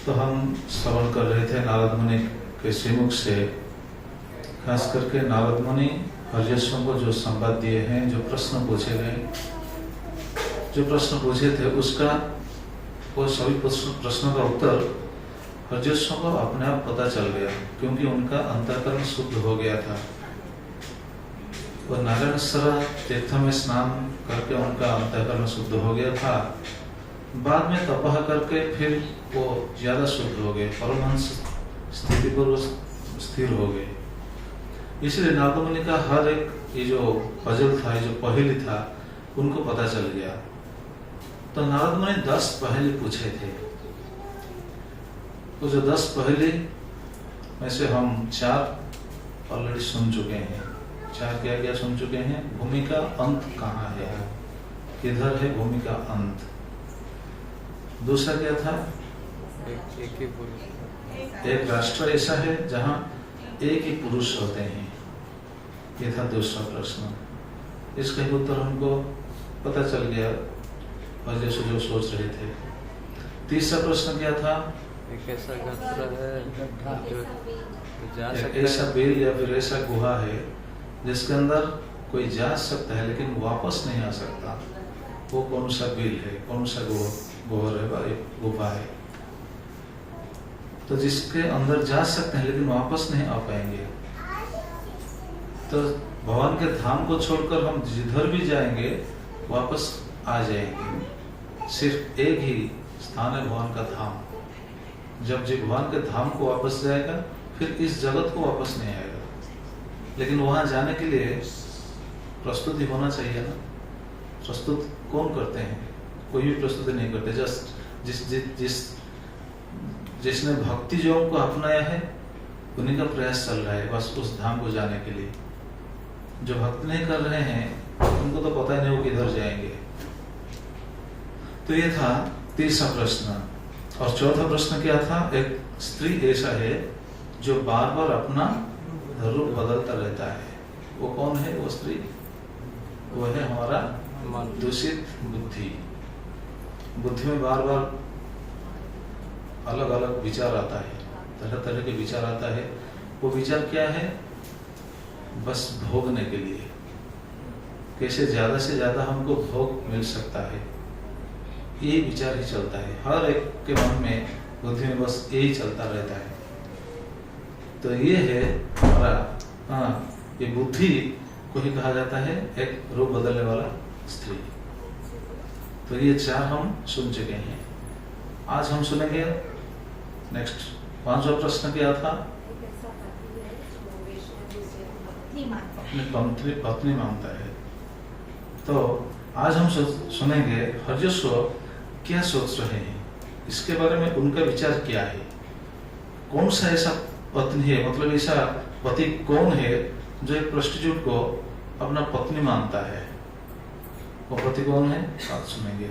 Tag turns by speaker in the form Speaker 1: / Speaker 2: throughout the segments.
Speaker 1: तो हम श्रवण कर रहे थे नारद मुनि के श्रीमुख से, खास करके नारद मुनि हर्यश्व को जो संवाद दिए हैं, जो प्रश्न पूछे गए, जो प्रश्न पूछे थे उसका वो सभी प्रश्नों का उत्तर हर्यश्व को अपने आप पता चल गया, क्योंकि उनका अंतःकरण शुद्ध हो गया था। वो नारायणसर तीर्थ में स्नान करके उनका अंतःकरण शुद्ध हो गया था। बाद में तपह करके फिर वो ज्यादा शुद्ध हो गए, परमहंस स्थिति पर वो स्थिर हो गए। इसलिए नारद मुनि का हर एक ये जो पजल था, ये जो पहेली था, उनको पता चल गया। तो नारद मुनि 10 पहेली पूछे थे। वो जो 10 पहेली में से हम 4 ऑलरेडी सुन चुके हैं। 4 क्या क्या सुन चुके हैं? भूमि का अंत कहाँ है, किधर है भूमि का अंत। दूसरा क्या था? एक राष्ट्र ऐसा है जहाँ एक ही पुरुष होते हैं, ये था दूसरा प्रश्न। इसका उत्तर हमको पता चल गया और जैसे जो सोच रहे थे। तीसरा प्रश्न क्या था?
Speaker 2: एक ऐसा गत्र है जो जा सकता है,
Speaker 1: ऐसा बिल या फिर ऐसा गुहा है जिसके अंदर कोई जा सकता है लेकिन वापस नहीं आ सकता। वो कौन सा बिल है, कौन सा गोहर है, गुफा है? तो जिसके अंदर जा सकते हैं लेकिन वापस नहीं आ पाएंगे। तो भगवान के धाम को छोड़कर हम जिधर भी जाएंगे वापस आ जाएंगे। सिर्फ एक ही स्थान है भगवान का धाम। जब भगवान के धाम को वापस जाएगा फिर इस जगत को वापस नहीं आएगा। लेकिन वहां जाने के लिए प्रस्तुति होना चाहिए ना। प्रस्तुत कौन करते हैं? कोई भी प्रस्तुति नहीं करते। जस्ट जिसने भक्ति योग को अपनाया है उन्हीं का प्रयास चल रहा है बस उस धाम को जाने के लिए। जो भक्ति नहीं कर रहे हैं उनको तो पता ही नहीं वो किधर जाएंगे। तो ये था तीसरा प्रश्न। और चौथा प्रश्न क्या था? एक स्त्री ऐसा है जो बार बार अपना रूप बदलता रहता है। वो कौन है वो स्त्री? वो है हमारा दूषित बुद्धि। बुद्धि में बार बार अलग अलग विचार आता है, तरह तरह के विचार आता है। वो विचार क्या है? बस भोगने के लिए, कैसे ज्यादा से ज्यादा हमको भोग मिल सकता है, ये विचार ही चलता है। हर एक के मन में, बुद्धि में बस यही चलता रहता है। तो ये है हमारा, ये बुद्धि को ही कहा जाता है एक रूप बदलने वाला स्त्री। तो ये 4 हम सुन चुके हैं। आज हम सुनेंगे नेक्स्ट 5वां प्रश्न क्या था? अपनी पत्नी मानता है। तो आज हम सुनेंगे हर्यश्व क्या सोच रहे हैं, इसके बारे में उनका विचार क्या है। कौन सा ऐसा पत्नी है, मतलब ऐसा पति कौन है जो एक प्रोस्टिट्यूट को अपना पत्नी मानता है? वो पति कौन है? आज सुनेंगे।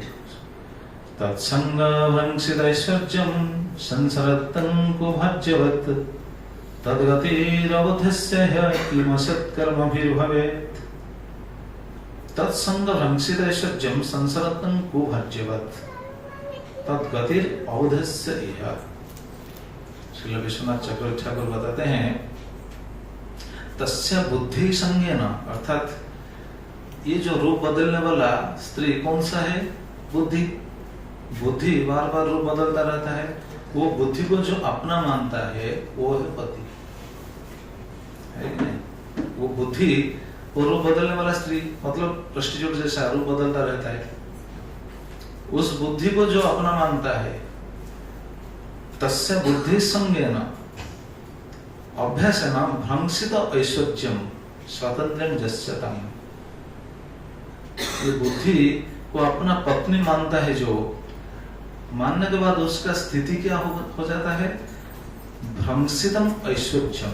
Speaker 1: तत्संगभ्रंशितैश्वर्यं संसरतं कुभज्यवत् तद्गतिरवधस्य ह्यकिमसत्कर्मभिर्भवेत्। तत्संगभ्रंशितैश्वर्यं संसरतं कुभज्यवत् तद्गतिरवधस्य ह्य। श्रील विश्वनाथ चक्रवर्ती ठाकुर बताते हैं तस्य बुद्धि संज्ञेन, अर्थात ये जो रूप बदलने वाला स्त्री कौन सा है? बुद्धि। बुद्धि बार बार रूप बदलता रहता है। वो बुद्धि को जो अपना मानता है वो है पति, है कि नहीं? वो बुद्धि, वो रूप बदलने वाला स्त्री मतलब प्रोस्टिट्यूट जैसा रूप बदलता रहता है। उस बुद्धि को जो अपना मानता है, तस्य बुद्धि संज्ञेन अभ्यासेन भ्रंशित ऐश्वर्यं स्वातंत्र्यं यस्यतम्। ये बुद्धि को अपना पत्नी मानता है, जो मानने के बाद उसका स्थिति क्या हो जाता है? भ्रंशितम ऐश्वर्यम।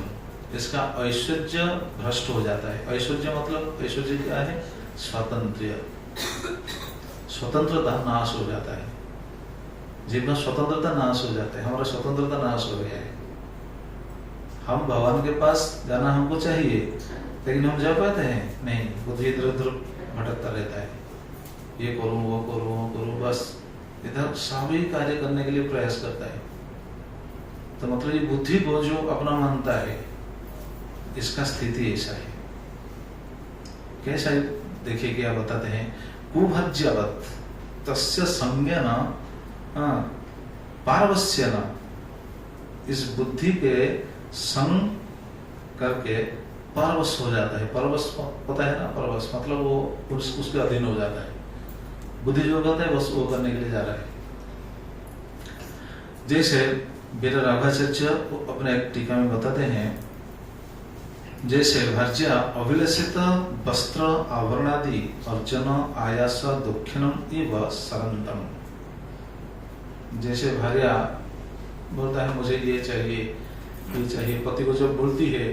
Speaker 1: इसका ऐश्वर्य भ्रष्ट हो जाता है। ऐश्वर्य मतलब ऐश्वर्य क्या है? स्वातंत्र्य। स्वतंत्रता नाश हो जाता है। जीवन स्वतंत्रता नाश हो जाता है। हमारा स्वतंत्रता नाश हो गया है। हम भगवान के पास जाना हमको चाहिए लेकिन हम जा पाते हैं नहीं। बुद्धि इधर उधर भटकता रहता है। ये करूं वो करूं वो करूं, बस इधर सभी कार्य करने के लिए प्रयास करता है। तो मतलब ये बुद्धि को जो अपना मानता है, इसका स्थिति ऐसा है। कैसा है देखिए क्या बताते हैं, कुभज्यवत् तस्य संज्ञान पारवस्य न, इस बुद्धि के संग करके परवश हो जाता है। परवश पता है ना, परवश मतलब वो उसके अधीन हो जाता है। बुद्धि जो करता है बस वो करने के लिए जा रहा है। जैसे वीर राघाचार्य अपने एक टीका में बताते हैं, जैसे भर्ज्या अभिलषित वस्त्र आवरणादि अर्जन आयास दुखिनम इव सरंतम। जैसे भार्या बोलता है मुझे ये चाहिए ये चाहिए, पति को जब बोलती है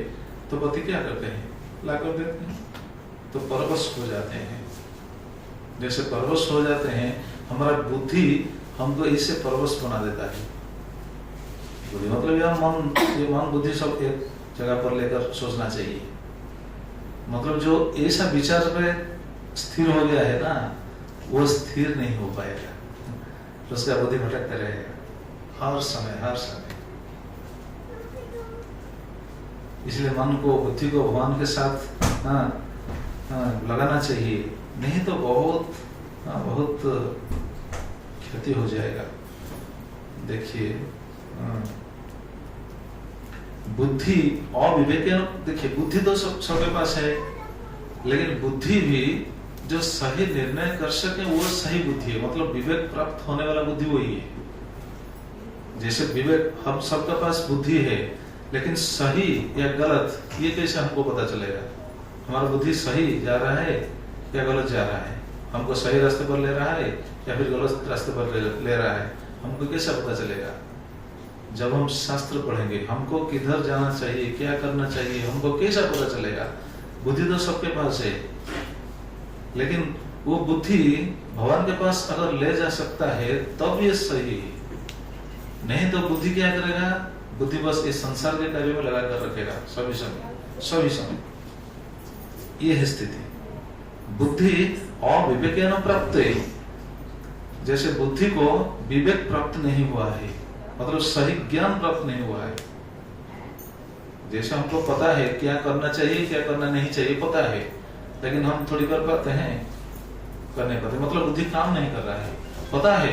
Speaker 1: तो पति क्या करते हैं, ला कर देते हैं, तो परवश हो जाते हैं। जैसे परवश हो जाते हैं, हमारा बुद्धि हमको इससे परवश बना देता है। बुद्धि मतलब यह मन, ये मन बुद्धि सब एक जगह पर लेकर सोचना चाहिए। मतलब जो ऐसा विचार पे स्थिर हो गया है ना, वो स्थिर नहीं हो पाएगा, उसका बुद्धि भटकते रहेगा हर समय हर समय। इसलिए मन को, बुद्धि को भगवान के साथ लगाना चाहिए, नहीं तो बहुत क्षति हो जाएगा। देखिए बुद्धि अविवेक, देखिए बुद्धि तो सबके पास है, लेकिन बुद्धि भी जो सही निर्णय कर सके वो सही बुद्धि है। मतलब विवेक प्राप्त होने वाला बुद्धि वही है। जैसे विवेक हम सबके पास बुद्धि है, लेकिन सही या गलत ये कैसे हमको पता चलेगा? हमारा बुद्धि सही जा रहा है या गलत जा रहा है, हमको सही रास्ते पर ले रहा है या फिर गलत रास्ते पर ले रहा है, हमको कैसे पता चलेगा? जब हम शास्त्र पढ़ेंगे, हमको किधर जाना चाहिए, क्या करना चाहिए, हमको कैसा पता चलेगा? बुद्धि तो सबके पास है, लेकिन वो बुद्धि भगवान के पास अगर ले जा सकता है तब ये सही है। नहीं तो बुद्धि क्या करेगा? बुद्धि बस इस संसार के कार्य में लगा कर रखेगा सभी समय। ये है स्थिति। बुद्धि अविवेकेन प्राप्त, जैसे बुद्धि को विवेक प्राप्त नहीं हुआ है, मतलब सही ज्ञान प्राप्त नहीं हुआ है। जैसे हमको पता है क्या करना चाहिए क्या करना नहीं चाहिए, पता है, लेकिन हम थोड़ी कर पाते हैं, कर नहीं पाते। मतलब बुद्धि काम नहीं कर रहा है, पता है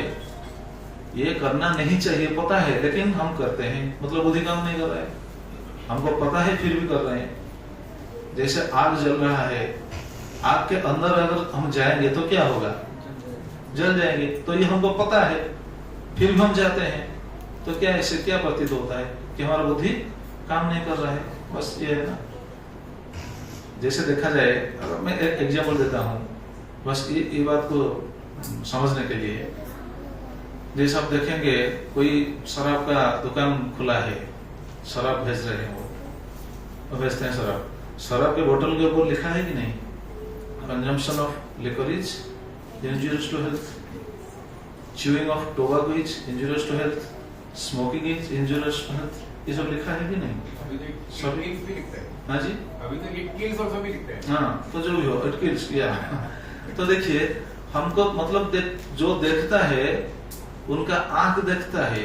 Speaker 1: ये करना नहीं चाहिए, पता है, लेकिन हम करते हैं, मतलब बुद्धि काम नहीं कर रहा है। हमको पता है फिर भी कर रहे हैं। जैसे आग जल रहा है, आग के अंदर अगर हम जाएंगे तो क्या होगा? जल जाएंगे। तो ये हमको पता है, फिर भी हम जाते हैं, तो क्या इससे क्या प्रतीत होता है कि हमारा बुद्धि काम नहीं कर रहा है। बस ये है ना। जैसे देखा जाए, अगर मैं एक एग्जाम्पल देता हूँ बस ये बात को समझने के लिए। जैसे आप देखेंगे कोई शराब का दुकान खुला है, शराब बेच रहे हैं, वो बेचते हैं शराब। शराब के बोतल के ऊपर लिखा है कि नहीं, consumption of liquor is injurious to health, chewing of tobacco is injurious to health, smoking is injurious to health, ये सब लिखा है कि नहीं?
Speaker 3: सभी भी लिखता है।
Speaker 1: हाँ जी,
Speaker 3: अभी तक इट किल्स और सभी लिखता है।
Speaker 1: हाँ, तो जो भी हो इट किल्स या तो देखिए हमको मतलब जो देखता है उनका आंख देखता है,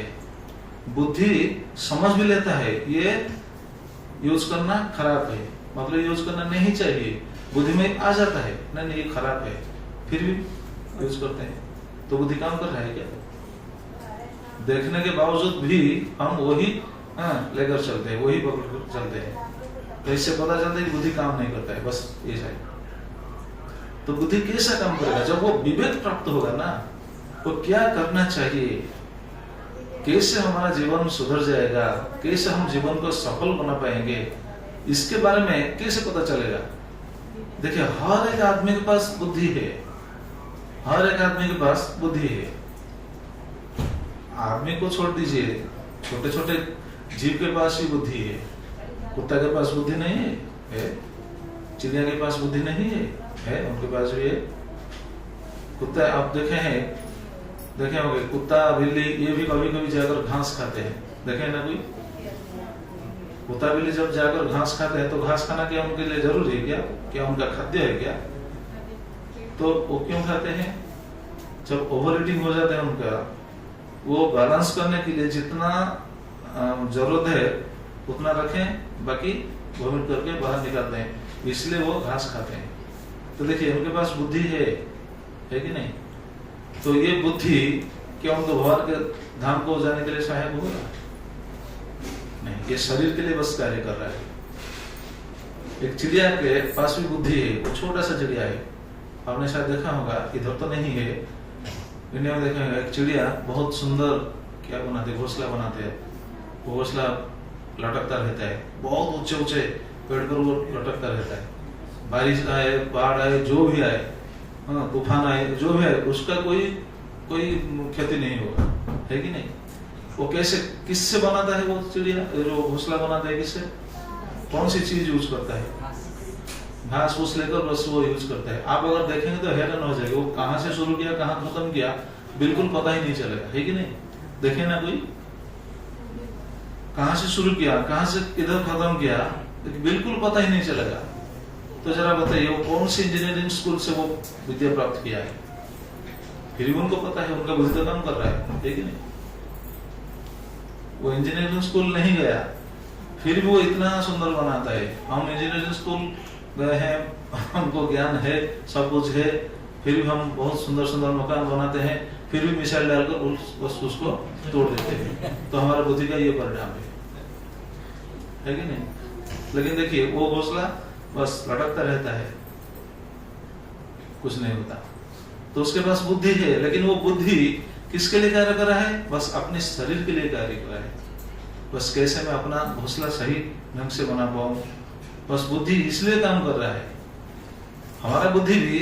Speaker 1: बुद्धि समझ भी लेता है ये यूज करना खराब है, मतलब यूज करना नहीं चाहिए। बुद्धि में आ जाता है नहीं ये खराब है, फिर भी यूज करते हैं। तो बुद्धि काम कर रहा है क्या? देखने के बावजूद भी हम वही लेकर चलते हैं, वही पकड़ कर चलते हैं। तो इससे पता चलता है कि बुद्धि काम नहीं करता है, बस ये है। तो बुद्धि कैसा काम करेगा? जब वो विवेक प्राप्त होगा ना, वो क्या करना चाहिए, कैसे हमारा जीवन सुधर जाएगा, कैसे हम जीवन को सफल बना पाएंगे, इसके बारे में कैसे पता चलेगा? देखिए हर एक आदमी के पास बुद्धि है, हर एक आदमी के पास बुद्धि है। आदमी को छोड़ दीजिए, छोटे छोटे जीव के पास भी बुद्धि है। कुत्ता के पास बुद्धि नहीं है, चिड़िया के पास बुद्धि नहीं है, उनके पास भी है। कुत्ता आप देखे होंगे, कुत्ता बिल्ली ये भी कभी कभी जाकर घास खाते हैं, देखे ना कोई? कुत्ता बिल्ली जब जाकर घास खाते हैं तो घास खाना क्या उनके लिए जरूरी है क्या उनका खाद्य है क्या? तो वो क्यों खाते हैं? जब ओवर ईटिंग हो जाता है उनका, वो बैलेंस करने के लिए जितना जरूरत है उतना रखें, बाकी वोमिट करके बाहर निकालते हैं, इसलिए वो घास खाते हैं। तो देखिए उनके पास बुद्धि है कि नहीं? तो ये बुद्धि क्या उनको भगवान के धाम को जाने के लिए सहायक होगा? नहीं, ये शरीर के लिए बस कार्य कर रहा है। एक चिड़िया के पास भी बुद्धि है, वो छोटा सा चिड़िया है, आपने शायद देखा होगा, इधर तो नहीं है, इंडिया में देखा होगा, एक चिड़िया बहुत सुंदर क्या बनाते, घोंसला बनाते हैं, वो घोंसला लटकता रहता है, बहुत ऊंचे ऊंचे पेड़ पर वो लटकता रहता है, बारिश आए, बाढ़ आए, जो भी आए, तूफान आए, जो भी आए, उसका कोई क्षति नहीं होगा, है कि नहीं? वो कैसे, किससे बनाता है वो चिड़िया, जो घोंसला बनाता है, किससे, कौन सी चीज यूज करता है? घास फूस लेकर बस वो यूज करता है। आप अगर देखेंगे तो हैरान हो जाएगा, वो कहाँ से शुरू किया, कहाँ खत्म किया, बिल्कुल पता ही नहीं चलेगा, है कि नहीं? देखे ना कोई, कहाँ से शुरू किया, कहाँ से किधर खत्म किया, बिल्कुल पता ही नहीं चलेगा। तो जरा बताइए, वो कौन सी इंजीनियरिंग स्कूल से वो विद्या प्राप्त किया है? फिर भी उनको पता है, उनका बुद्धि काम कर रहा है कि नहीं? वो इंजीनियरिंग स्कूल नहीं गया, फिर भी वो इतना सुंदर बनाता है। हम इंजीनियरिंग स्कूल गए हैं, हमको ज्ञान है, सब कुछ है, फिर भी हम बहुत सुंदर सुंदर मकान बनाते हैं, फिर भी मिसाइल डालकर बस उसको तोड़ देते हैं। तो हमारा बुद्धि का ये परिणाम है कि नहीं? लेकिन देखिए वो घोंसला बस लटकता रहता है, कुछ नहीं होता। तो उसके पास बुद्धि है, लेकिन वो बुद्धि किसके लिए कार्य कर रहा है? बस अपने शरीर के लिए कार्य कर रहा है। बस कैसे मैं अपना घोंसला सही ढंग से बना पाऊं, बस बुद्धि इसलिए काम कर रहा है। हमारा बुद्धि भी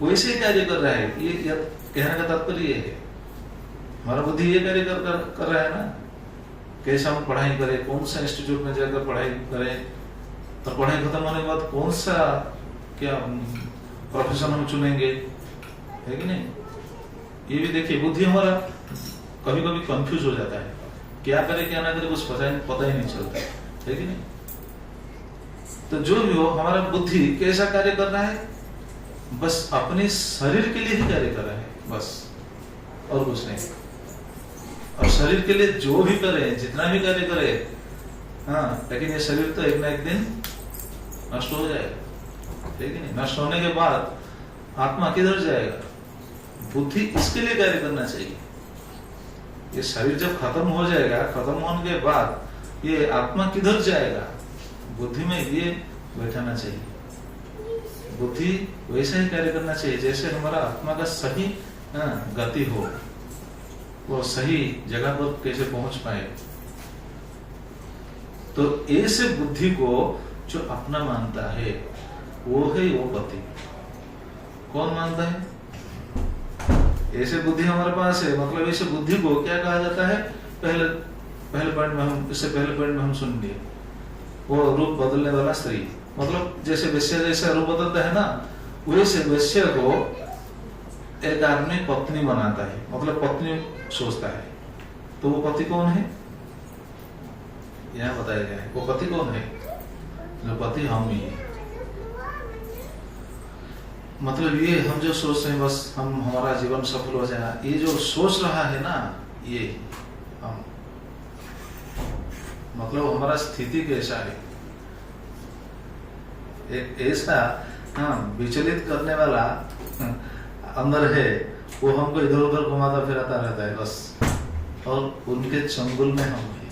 Speaker 1: वैसे ही कार्य कर रहा है, ये कहने का तात्पर्य ये है। हमारा बुद्धि ये कार्य कर रहा है ना, कैसे हम पढ़ाई करें, कौन सा इंस्टीट्यूट में जाकर पढ़ाई करें, और पढ़ाई खत्म होने के बाद कौन सा क्या प्रोफेशन हम चुनेंगे, है कि नहीं? ये भी देखिए, बुद्धि हमारा कभी कभी कंफ्यूज हो जाता है, क्या करे क्या ना करे कुछ पता ही नहीं चलता, है कि नहीं? तो जो भी हो, हमारा बुद्धि कैसा कार्य कर रहा है? बस अपने शरीर के लिए ही कार्य कर रहा है, बस, और कुछ नहीं। और शरीर के लिए जो भी करे, जितना भी कार्य करे, हाँ, लेकिन ये शरीर तो एक ना एक दिन नष्ट हो जाएगा, है कि नहीं? नष्ट होने के बाद आत्मा किधर जाएगा? बुद्धि इसके लिए कार्य करना चाहिए। ये शरीर जब खत्म हो जाएगा, खत्म होने के बाद ये आत्मा किधर जाएगा? बुद्धि में ये बैठाना चाहिए। बुद्धि वैसा ही कार्य करना चाहिए जैसे हमारा आत्मा का सही गति हो, वो सही जगह पर कैसे पहुंच पाए। तो ऐसे बुद्धि को जो अपना मानता है, वो है वो गति। कौन मानता है? ऐसे बुद्धि हमारे पास है, मतलब ऐसे बुद्धि को क्या कहा जाता है? पहले पॉइंट में हम, इससे पहले पॉइंट में हम सुन लिए, वो रूप बदलने वाला स्त्री, मतलब जैसे वैश्य जैसा रूप बदलता है ना, वैसे वैश्य को एक आदमी पत्नी बनाता है, मतलब पत्नी सोचता है। तो वो पति कौन है? यहाँ बताया गया है, वो पति कौन है? जो पति हम ही है। मतलब ये हम जो सोच रहे हैं बस हम, हमारा जीवन सफल हो जाए, ये जो सोच रहा है ना, ये हम, मतलब हमारा स्थिति कैसा है, एक ऐसा विचलित करने वाला अंदर है, वो हमको इधर उधर घुमाता फिराता रहता है बस, और उनके चंगुल में हम हैं।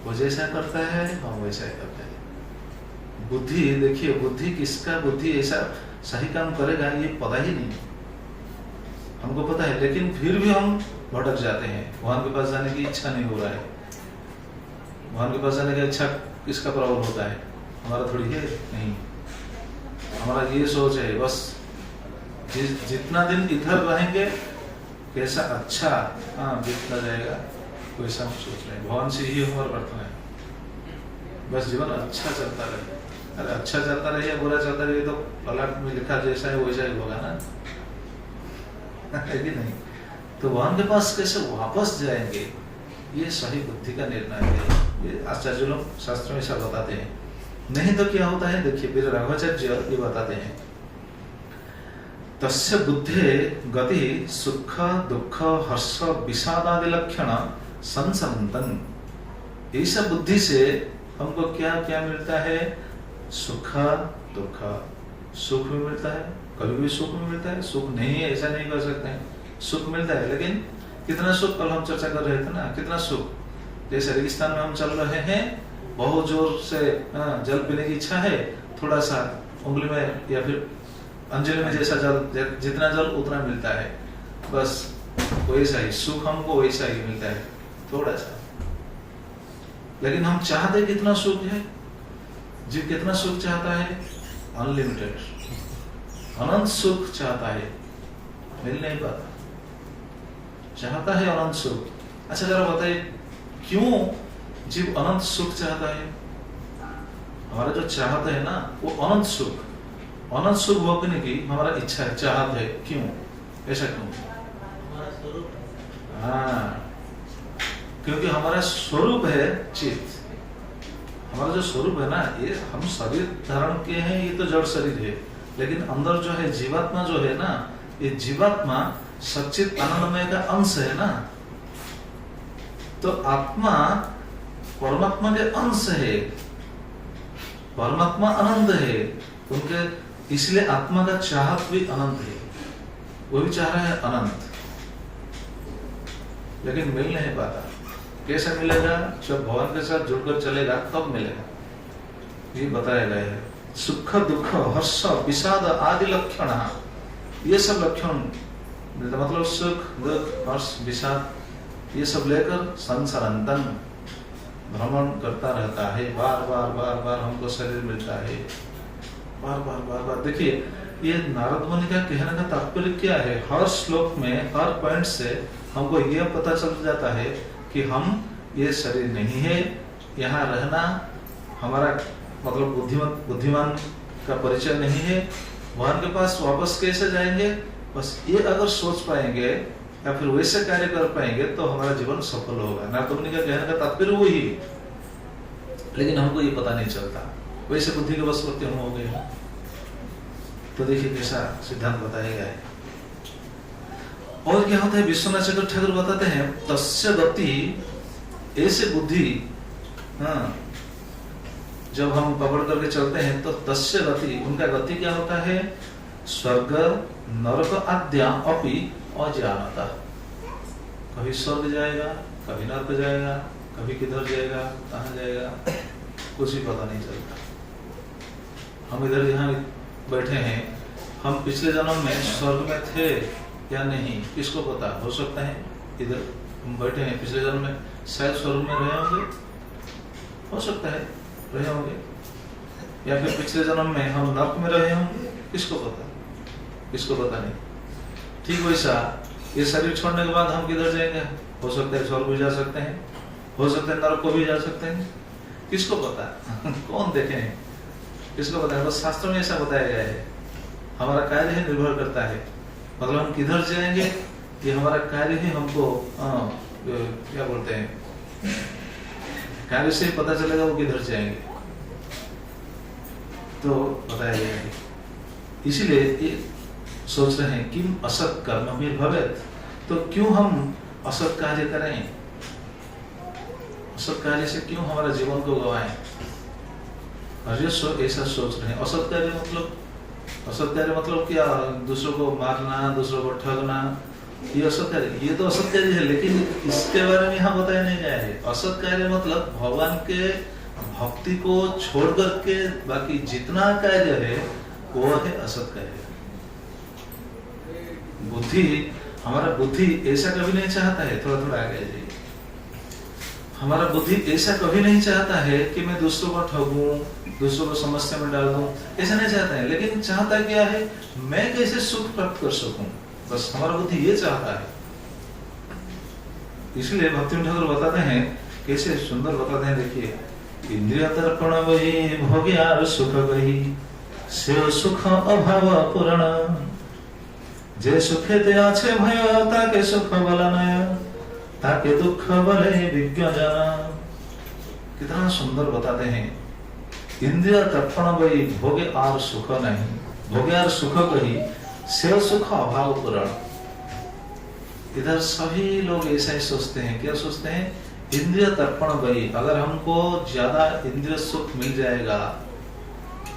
Speaker 1: वो जैसा करता है हम वैसा ही करते हैं। बुद्धि देखिए, बुद्धि किसका, बुद्धि ऐसा सही काम करेगा ये पता ही नहीं, हमको पता है, लेकिन फिर भी हम भटक जाते हैं। भगवान के पास जाने की इच्छा नहीं हो रहा है। भगवान के पास जाने की इच्छा किसका प्रॉब्लम होता है? हमारा थोड़ी है, नहीं, हमारा ये सोच है बस जितना दिन इधर रहेंगे कैसा अच्छा बीतता जाएगा, वैसा हम सोच रहे हैं। भगवान से ही हमारा प्रार्थना है, बस जीवन अच्छा चलता रहे। अरे अच्छा चलता रहे या बुरा चलता रहे तो ललाट में लिखा जैसा है वैसा ही होगा ना, है कि नहीं? तो भगवान के पास कैसे वापस जाएंगे, ये सही बुद्धि का निर्णय है। ये आचार्य लोग शास्त्र में ऐसा बताते हैं। नहीं तो क्या होता है, देखिए वीर राघवाचार्य ये बताते हैं, तस्य बुद्धे गति सुख दुख हर्ष विषादादि लक्षण संसंतन ऐसा बुद्धि से हमको क्या क्या मिलता है? सुख दुख। सुख भी मिलता है, कभी भी सुख भी मिलता है, सुख नहीं है ऐसा नहीं कर सकते हैं, सुख मिलता है। लेकिन कितना सुख, कल हम चर्चा कर रहे थे ना, कितना सुख। जैसे रेगिस्तान में हम चल रहे हैं, बहुत जोर से जल पीने की इच्छा है, थोड़ा सा उंगली में या फिर अंजलि में जैसा जल, जितना जल उतना मिलता है, बस वैसा ही सुख हमको वैसा ही मिलता है, थोड़ा सा। लेकिन हम चाहते कितना सुख है? जीव कितना सुख चाहता है? अनलिमिटेड, अनंत सुख चाहता है, मिल नहीं पाता, चाहता है अनंत सुख। अच्छा जरा बताइए, क्यों जीव अनंत सुख चाहता है? हमारा जो चाहता है ना वो अनंत सुख भोगने की हमारा इच्छा है, चाहत है। क्यों? ऐसा क्यों? हाँ, क्योंकि हमारा स्वरूप है चित्त। हमारा जो स्वरूप है ना, ये हम शरीर धारण किए हैं, ये तो जड़ शरीर है, लेकिन अंदर जो है जीवात्मा जो है ना, ये जीवात्मा सच्चित आनंदमय का अंश है ना। तो आत्मा परमात्मा के अंश है, परमात्मा अनंत है उनके, इसलिए आत्मा का चाहत भी अनंत है, वो भी चाह रहा है अनंत, लेकिन मिल नहीं पाता। कैसे मिलेगा? जब भगवान के साथ जुड़कर चलेगा तब मिलेगा। ये बताया गया है। सुख दुख हर्ष विषाद आदि लक्षण, ये सब लक्षण मतलब सुख दुख हर्ष विषाद, ये सब लेकर संसारांतन भ्रमण करता रहता है। बार बार बार बार हमको शरीर मिलता है, बार बार बार बार। देखिए ये नारद मुनि का कहने का तात्पर्य क्या है? हर श्लोक में हर पॉइंट से हमको यह पता चल जाता है कि हम ये शरीर नहीं है, यहाँ रहना हमारा मतलब बुद्धिमान का परिचय नहीं है। भगवान के पास वापस कैसे जाएंगे? बस ये अगर सोच पाएंगे या फिर वैसे कार्य कर पाएंगे तो हमारा जीवन सफल होगा। नारद मुनि का कहने का तात्पर्य वही, लेकिन हमको ये पता नहीं चलता, वैसे बुद्धि के वशवर्ती हम हो गए। तो देखिए कैसा सिद्धांत बताया गया है। और क्या होता है? विश्वनाथ चक्रवर्ती ठाकुर बताते हैं, तस्य गति, ऐसे बुद्धि, जब हम पकड़ करके चलते हैं तो तस्य गति, उनका गति क्या होता है? स्वर्ग नरक आद्या अपि अजानता। कभी स्वर्ग जाएगा, कभी नरक जाएगा, कभी किधर जाएगा, कहाँ जाएगा, कुछ भी पता नहीं चलता। हम इधर यहाँ बैठे हैं, हम पिछले जन्म में स्वर्ग में थे या नहीं, किसको पता? हो सकता है इधर हम बैठे हैं, पिछले जन्म में शायद स्वर्ग में रहे होंगे, हो सकता है रहे होंगे, या फिर पिछले जन्म में हम नरक में रहे होंगे, किसको पता? किसको पता नहीं। ठीक वैसा ये शरीर छोड़ने के बाद हम किधर जाएंगे? हो सकता है स्वर्ग भी जा सकते हैं, हो सकता है नरक को भी जा सकते हैं, किसको पता? कौन देखे हैं, किसको पता है? बस शास्त्र में ऐसा बताया गया है। हमारा कार्य ही निर्भर करता है, मतलब हम किधर जाएंगे ये हमारा कार्य ही हमको क्या बोलते हैं, कार्य से पता चलेगा वो किधर जाएंगे। तो बताया गया है। इसीलिए ये सोच रहे हैं किम असत कर्म में भवेत, तो क्यों हम असत कार्य करें, असत कार्य से क्यों हमारा जीवन को गवाएं? ऐसा सोच रहे हैं। असत कार्य मतलब क्या? दूसरों को मारना, दूसरों को ठगना, ये असत कार्य, ये तो असत कार्य है, लेकिन इसके बारे में यहाँ बताया नहीं गया है। असत कार्य मतलब भगवान के भक्ति को छोड़ करके बाकी जितना कार्य है वो है असत कार्य। बुद्धि, हमारा बुद्धि ऐसा कभी नहीं चाहता है, थोड़ा थोड़ा आगे जाइए, हमारा बुद्धि ऐसा कभी नहीं चाहता है कि मैं दूसरों को ठगूं, दूसरों को समस्या में डाल दूं, ऐसा नहीं चाहता है। लेकिन चाहता क्या है? मैं कैसे सुख प्राप्त कर सकूं, बस हमारा बुद्धि ये चाहता है। इसलिए भक्ति ठाकुर बताते हैं, कैसे सुंदर बताते हैं, देखिए, इंद्रिय तर्पण वही भोग्यार सुख गही, से सुख अभाव पूर्ण, जे सुखे ते आछे भय, ताके सुख बलनय, ताके दुख बले विज्ञ जना। कितना सुंदर बताते हैं। इंद्रिय तर्पण वही भोगे आर सुख नहीं, भोगे आर सुख कही, से सुख अभाव पूर्ण। इधर सभी लोग ऐसा ही सोचते हैं। क्या सोचते हैं? इंद्रिय तर्पण वही, अगर हमको ज्यादा इंद्रिय सुख मिल जाएगा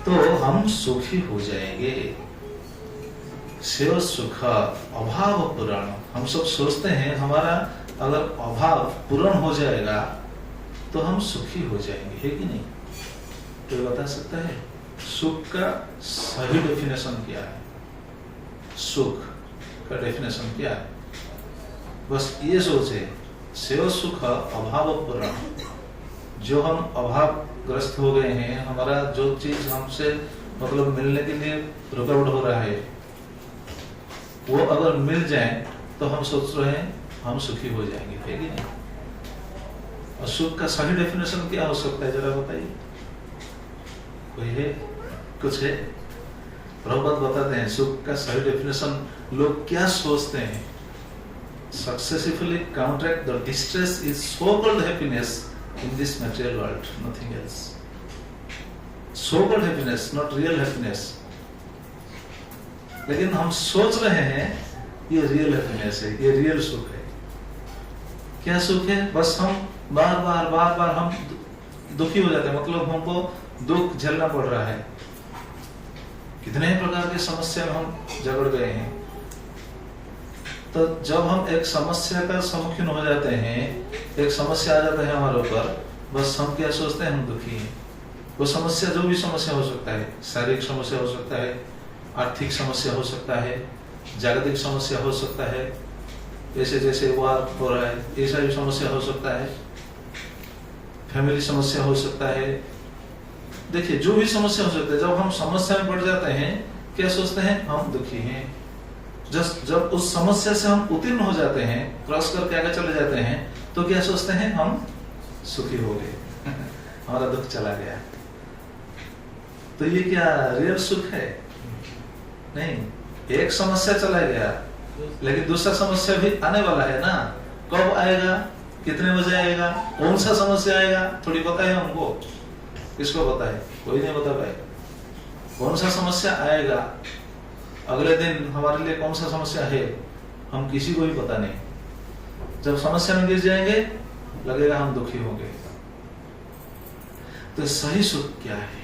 Speaker 1: तो हम सुखी हो जाएंगे। सेव सुख अभाव पूर्ण, हम सब सोचते हैं हमारा अगर अभाव पूर्ण हो जाएगा तो हम सुखी हो जाएंगे, है कि नहीं? तो बता सकता है सुख का सही डेफिनेशन क्या है? सुख का डेफिनेशन क्या है? बस ये सोचे, सेव सुख अभाव पूर्ण, जो हम अभाव ग्रस्त हो गए हैं, हमारा जो चीज हमसे मतलब मिलने के लिए रुकावट हो रहा है, वो अगर मिल जाए तो हम सोच रहे हैं हम सुखी हो जाएंगे, है कि नहीं? और सुख का सही डेफिनेशन क्या हो सकता है, जरा बताइए। कोई है? कुछ है? प्रभुपाद बताते हैं सुख का सही डेफिनेशन लोग क्या सोचते हैं। Successfully counteract the distress is so-called happiness in this material world, nothing else. So-called happiness, not real happiness. लेकिन हम सोच रहे हैं ये रियल हैप्पीनेस है, ये रियल सुख है। क्या सुख है? बस हम बार बार हम दुखी हो जाते हैं, मतलब हमको दुख झेलना पड़ रहा है। कितने प्रकार की समस्या में हम जगड़ गए हैं। तो जब हम एक समस्या का सम्मुखीन हो जाते हैं, एक समस्या आ जाता है हमारे ऊपर, बस हम क्या सोचते हैं? हम दुखी हैं। वो समस्या जो भी समस्या हो सकता है, शारीरिक समस्या हो सकता है, आर्थिक समस्या हो सकता है, जागतिक समस्या हो सकता है, जैसे जैसे वार हो रहा है ऐसा भी समस्या हो सकता है, फैमिली समस्या हो सकता है। देखिए जो भी समस्या हो सकता है, जब हम समस्या में पड़ जाते हैं क्या सोचते हैं? हम दुखी हैं। जब उस समस्या से हम उत्तीर्ण हो जाते हैं, क्रॉस करके आगे चले जाते हैं, तो क्या सोचते हैं? हम सुखी हो गए हमारा दुख चला गया। तो ये क्या रियल सुख है? नहीं। एक समस्या चला गया, लेकिन दूसरा समस्या भी आने वाला है ना। कब आएगा? कितने बजे आएगा? कौन सा समस्या आएगा? थोड़ी पता है हमको? किसको पता है? कोई नहीं बता पाएगा। कौन सा समस्या आएगा अगले दिन, हमारे लिए कौन सा समस्या है, हम किसी को भी पता नहीं। जब समस्या में गिर जाएंगे लगेगा हम दुखी होंगे। तो सही सुख क्या है,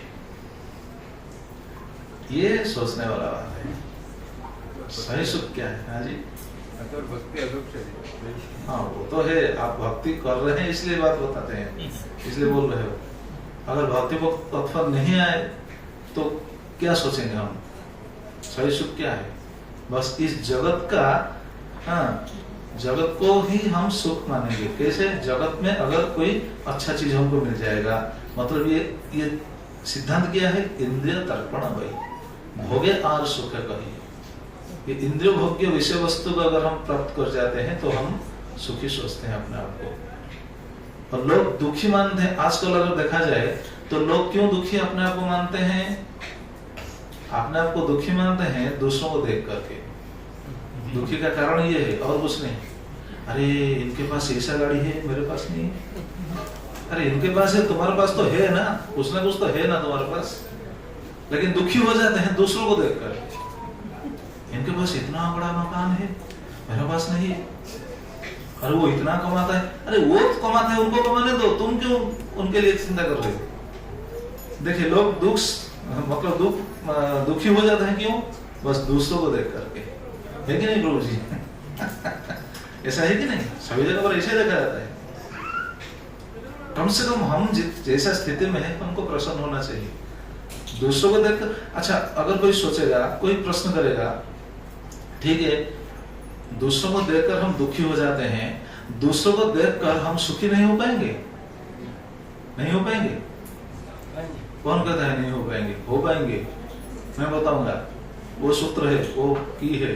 Speaker 1: ये सोचने वाला बात है। सही सुख क्या है? हाँ जी,
Speaker 3: भक्ति अदृश्य है।
Speaker 1: हाँ वो तो है। आप भक्ति कर रहे हैं इसलिए बात बताते हैं, इसलिए बोल रहे हो। अगर भक्ति को तत्पर नहीं आए तो क्या सोचेंगे हम? सही सुख क्या है? बस इस जगत का, हाँ, जगत को ही हम सुख मानेंगे। कैसे? जगत में अगर कोई अच्छा चीज हमको मिल जाएगा, मतलब ये सिद्धांत क्या है? इंद्रिय तर्पण वही भोगे आर सुख कही। ये इंद्रिय भोग्य विषय वस्तु को अगर हम प्राप्त कर जाते हैं तो हम सुखी सोचते हैं अपने आप को। और लोग दुखी मानते हैं। आजकल अगर देखा जाए तो लोग क्यों दुखी अपने आप को मानते हैं? अपने आप को दुखी मानते हैं दूसरों को देख करके। दुखी का कारण ये है और कुछ नहीं। अरे इनके पास ऐसा गाड़ी है, मेरे पास नहीं है। अरे इनके पास है, तुम्हारे पास तो है ना, कुछ ना कुछ तो है ना तुम्हारे पास। लेकिन दुखी हो जाते हैं दूसरों को देखकर। इनके पास इतना बड़ा मकान है, मेरे पास नहीं है। अरे वो इतना कमाता है, अरे वो कमाता है, उनको कमाने दो, तुम क्यों उनके लिए चिंता कर रहे हो? देखिए लोग दुखी हो जाते हैं क्यों? बस दूसरों को देख करके। है कि नहीं प्रभु जी? ऐसा है कि नहीं? सभी जगह पर ऐसे देखा जाता है। कम से कम हम जैसा स्थिति में है हमको प्रसन्न होना चाहिए। दूसरों को देखकर, अच्छा अगर कोई सोचेगा, कोई प्रश्न करेगा, ठीक है, दूसरों को देखकर हम दुखी हो जाते हैं, दूसरों को देखकर हम सुखी नहीं हो पाएंगे? नहीं हो पाएंगे? कौन कहता है नहीं हो पाएंगे? हो पाएंगे। मैं बताऊंगा, वो सूत्र है, वो की है।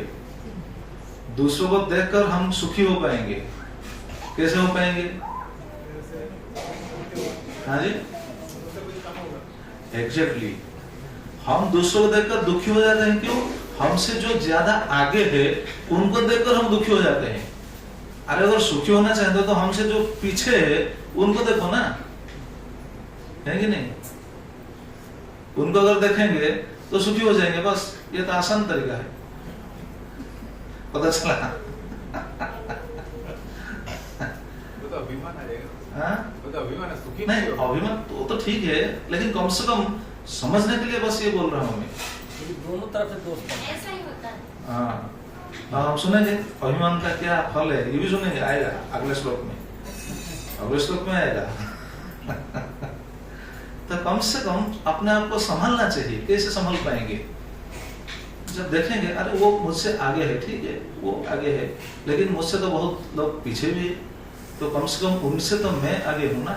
Speaker 1: दूसरों को देखकर हम सुखी हो पाएंगे। कैसे हो पाएंगे? हाँ जी, एग्जैक्टली। हम दूसरों को देखकर दुखी हो जाते हैं क्यों? हमसे जो ज्यादा आगे है उनको देखकर हम दुखी हो जाते हैं। अरे अगर सुखी होना चाहते हो तो हमसे जो पीछे है उनको देखो ना, है कि नहीं? उनको अगर देखेंगे तो सुखी हो जाएंगे। बस ये तो आसान तरीका है। पता चला?
Speaker 3: तो अभिमान आ जाएगा।
Speaker 1: हाँ?
Speaker 3: वो तो अभिमान है, सुखी
Speaker 1: नहीं
Speaker 3: होगा।
Speaker 1: अभिमान तो ठीक है, लेकिन कम से कम समझने के लिए बस ये बोल रहा हूँ मैं।
Speaker 4: दोनों तरफ से दोस्त हैं।
Speaker 5: ऐसा ही होता है।
Speaker 1: हाँ, हम सुनेंगे अभिमान का क्या फल है, ये भी सुनेंगे, आएगा अगले श्लोक में, अगले श्लोक में आएगा। तो कम से कम अपने आप को संभालना चाहिए। कैसे संभाल पाएंगे? जब देखेंगे अरे वो मुझसे आगे है, ठीक है वो आगे है, लेकिन मुझसे तो बहुत लोग पीछे भी है, तो कम से कम उनसे तो मैं आगे हूं ना।